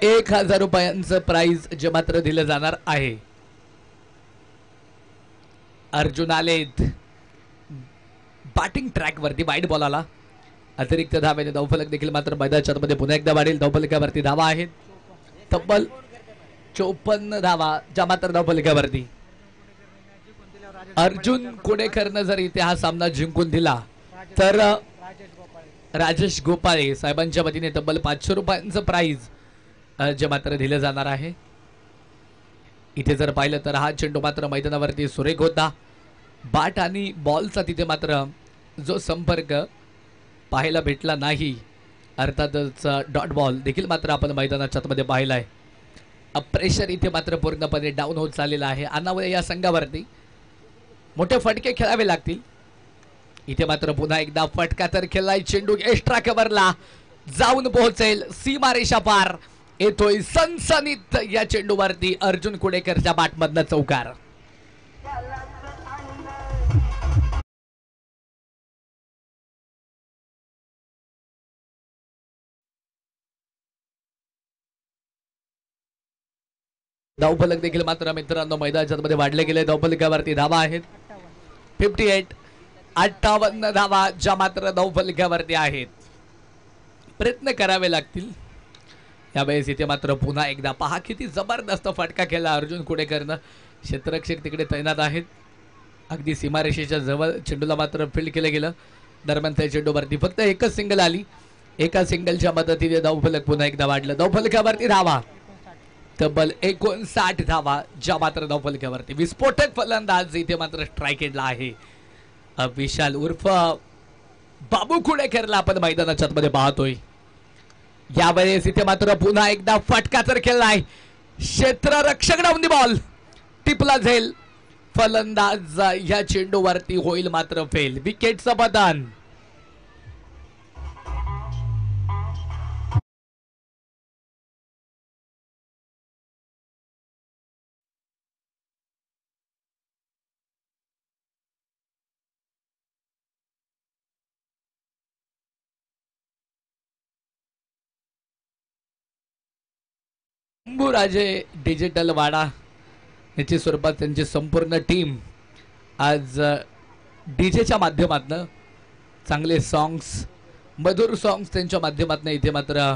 1000 रुपयांचं प्राइज जे मात्र दिलं जाणार आहे. अर्जुन आलेत बॅटिंग ट्रॅक वरती. वाईट बॉलाला अतिरिक्त धावेने धावफलक देखील मात्र मैदानाच्या मध्ये पुन्हा एकदा वाढेल. धावफलकावरती धावा आहेत तब्बल 54 धावा ज्या मात्र धावफलकावरती. अर्जुन कुडेकरनं जर इथे हा सामना जिंकून दिला तर राजेश गोपाळे साहेबांच्या वतीने तब्बल 500 रुपयांचं प्राइज जे मात्र दिलं जाणार आहे. इथे जर पाहिलं तर हा चेंडू मात्र मैदानावरती सुरेख होता. बॅट आणि बॉलचा तिथे मात्र जो संपर्क पाहायला भेटला नाही, अर्थातच डॉट बॉल देखील मात्र आपण मैदानाच्या मध्ये पाहिला आहे. प्रेशर इथे मात्र पूर्णपणे डाऊन होत चाललेला आहे. अनावले या संघावरती मोठे फटके खेळावे लागतील. इथे मात्र पुन्हा एकदा फटका तर खेळलाय. चेंडू एक्स्ट्रा कव्हरला जाऊन पोहोचेल. सीमारेषा पार येतोय सनसनीत या चेंडूवरती अर्जुन कुडेकरच्या बॅटमधनं चौकार. धावफलक देखील मात्र मित्रांनो मैदानाच्या मध्ये वाढले गेले. धावफलकावरती धावा आहेत 58. 58 धावा ज्या मात्र धावफलकावरती आहेत. प्रयत्न करावे लागतील यावेळेस. इथे मात्र पुन्हा एकदा पहा किती जबरदस्त फटका केला अर्जुन कुडेकरनं. क्षेत्ररक्षक तिकडे तैनात आहेत. अगदी सीमारेषेच्या जवळ चेंडूला मात्र फील्ड केलं गेलं. दरम्यान त्या चेंडूवरती फक्त एकच सिंगल आली. एका सिंगलच्या मदतीने धावफलक पुन्हा एकदा वाढलं. धावफलकावरती धावा तब्बल 59 धावा ज्या मात्र धावफलकावरती. विस्फोटक फलंदाज इथे मात्र स्ट्राईक आहे. विशाल उर्फ बाबू कुडेकरला आपण मैदानाच्या मध्ये पाहतोय. यावेळेस इथे मात्र पुन्हा एकदा फटका तर केलाय. क्षेत्ररक्षक डाऊन दी बॉल. टिपला झेल. फलंदाज या चेंडूवरती होईल मात्र फेल. विकेटचं बदन. शंभूराजे डिजिटल वाडा याची स्वरूपात त्यांची संपूर्ण टीम आज डीजेच्या माध्यमातून चांगले सॉंग्स मधुर सॉंग्स त्यांच्या माध्यमातून इथे मात्र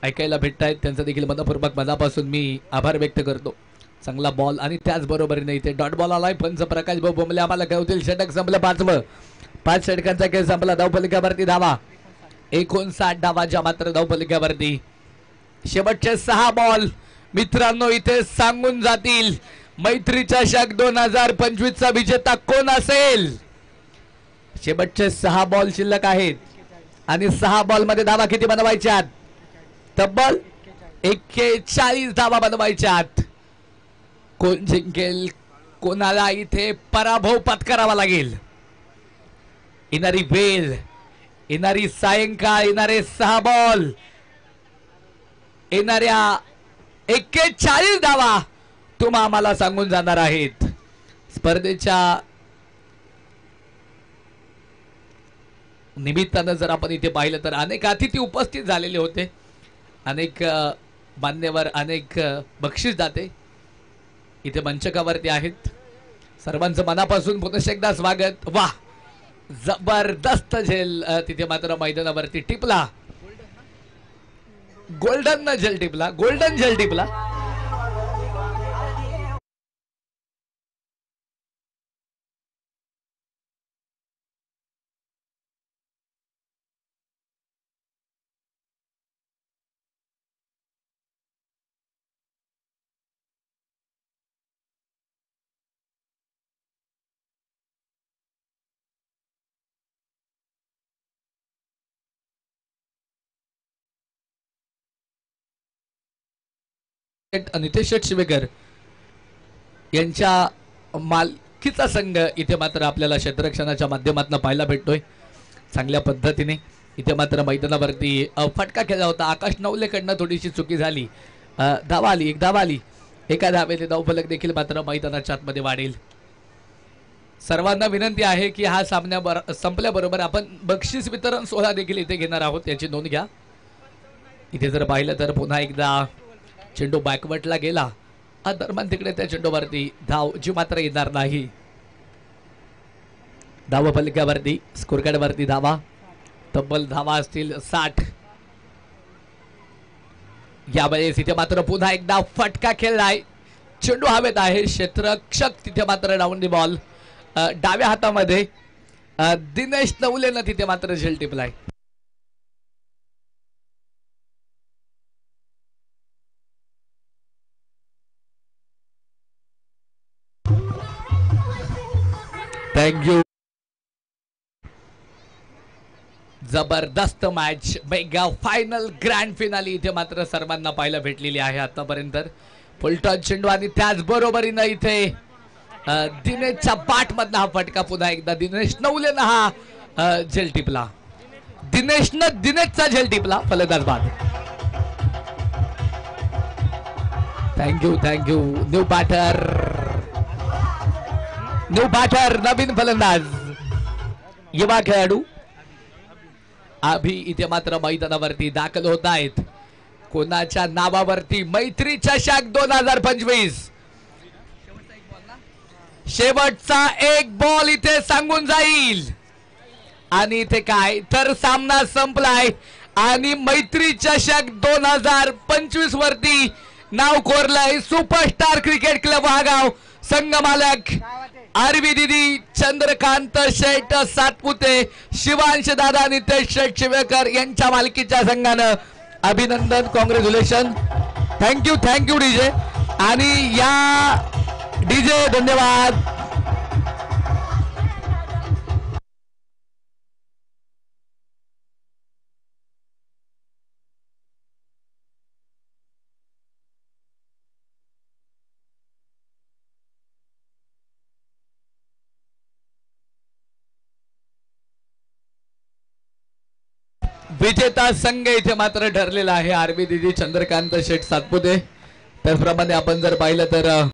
ऐकायला भेटत आहेत. त्यांचा देखील मनपूर्वक मनापासून मी आभार व्यक्त करतो. चांगला बॉल आणि त्याचबरोबरीने इथे डॉट बॉल आलाय. पंच प्रकाश भाऊ बोंबले आम्हाला कळवतील. षटक संपलं 5वं. 5 षटकांचा खेळ संपला. धावफलकावरती धावा 59 धावाच्या मात्र धावफलकावरती. शेवटचे 6 बॉल मित्रांनो इथे सांगून जातील मैत्री चषक 2025 चा विजेता कोण असेल. शेवटचे 6 बॉल शिल्लक आहेत आणि 6 बॉल मध्ये धावा किती बनवायच्यात. तब्बल 41 धावा बनवायच्यात. कोण जिंकेल कोणाला इथे पराभव पत्करावा लागेल. येणारी वेळ येणारी सायंकाळ येणारे 6 बॉल येणाऱ्या 41 धावा तुम्हा आम्हाला सांगून जाणार आहेत. स्पर्धेच्या निमित्तानं जर आपण इथे पाहिलं तर अनेक अतिथी उपस्थित झालेले होते. अनेक मान्यवर अनेक बक्षीसदाते इथे मंचकावरती आहेत. सर्वांचं मनापासून पुन्हा एकदा स्वागत. वाह जबरदस्त झेल तिथे मात्र मैदानावरती टिपला. गोल्डन झेल टिपला. गोल्डन झेल टिपला. नितेश शिवेकर यांच्या मालकीचा संघ इथे मात्र आपल्याला क्षेत्ररक्षणाच्या माध्यमातून पाहायला भेटतोय. चांगल्या पद्धतीने इथे मात्र मैदानावरती फटका केला होता. आकाश नवलेकडनं थोडीशी चुकी झाली. धावा आली. एक धावा आली. एका धावेने धावफलक देखील मात्र मैदानाच्या आतमध्ये वाढेल. सर्वांना विनंती आहे की हा सामना संपल्याबरोबर आपण बक्षीस वितरण सोहळा देखील इथे घेणार आहोत. याची नोंद घ्या. इथे जर पाहिलं तर पुन्हा एकदा चेंडू बॅकवर्डला गेला. दरम्यान तिकडे त्या चेंडूवरती धाव जी मात्र येणार नाही. धाव फलकावरती स्कोरकार्ड वरती धावा तब्बल धावा असतील 60. यावेळेस इथे मात्र पुन्हा एकदा फटका खेळलाय. चेंडू हवेत आहे. क्षेत्ररक्षक तिथे मात्र डाऊन दी बॉल डाव्या हातामध्ये. दिनेश नवलेनं तिथे मात्र झेल टिपलाय. थँक्यू. जबरदस्त match. Mega final grand finale इथे मात्र सर्वांना पाहायला भेटलेली आहे आतापर्यंत. फुलटॉस चेंडू आणि त्याचबरोबरीनं इथे दिनेशच्या बाट मधनं हा फटका. पुन्हा एकदा दिनेश नवलेनं हा झेल टिपला. दिनेशचा झेल टिपला. फलंदाज बाद. Thank you thank you. न्यू बॅटर नवीन फलंदाज युवा खेळाडू अभि इथे मात्र मैदानावरती दाखल होत आहेत. कोणाच्या नावावरती मैत्री चषक 2025. शेवटचा एक बॉल इथे सांगून जाईल आणि इथे काय तर सामना संपलाय आणि मैत्री चषक 2025 वरती नाव कोरलंय सुपरस्टार क्रिकेट क्लब वाघाव. संघ मालक आरवी दिदी चंद्रकांत शेठ सातपुते शिवांश दादा नितेश शेठ शिवेकर यांच्या मालकीच्या संघानं अभिनंदन. कॉंग्रॅच्युलेशन. Thank you DJ. आणि या डीजे धन्यवाद. विजेता संघ इथे मात्र ठरलेला आहे आरबी दिदी चंद्रकांत शेठ सातपुते. त्याचप्रमाणे आपण जर पाहिलं तर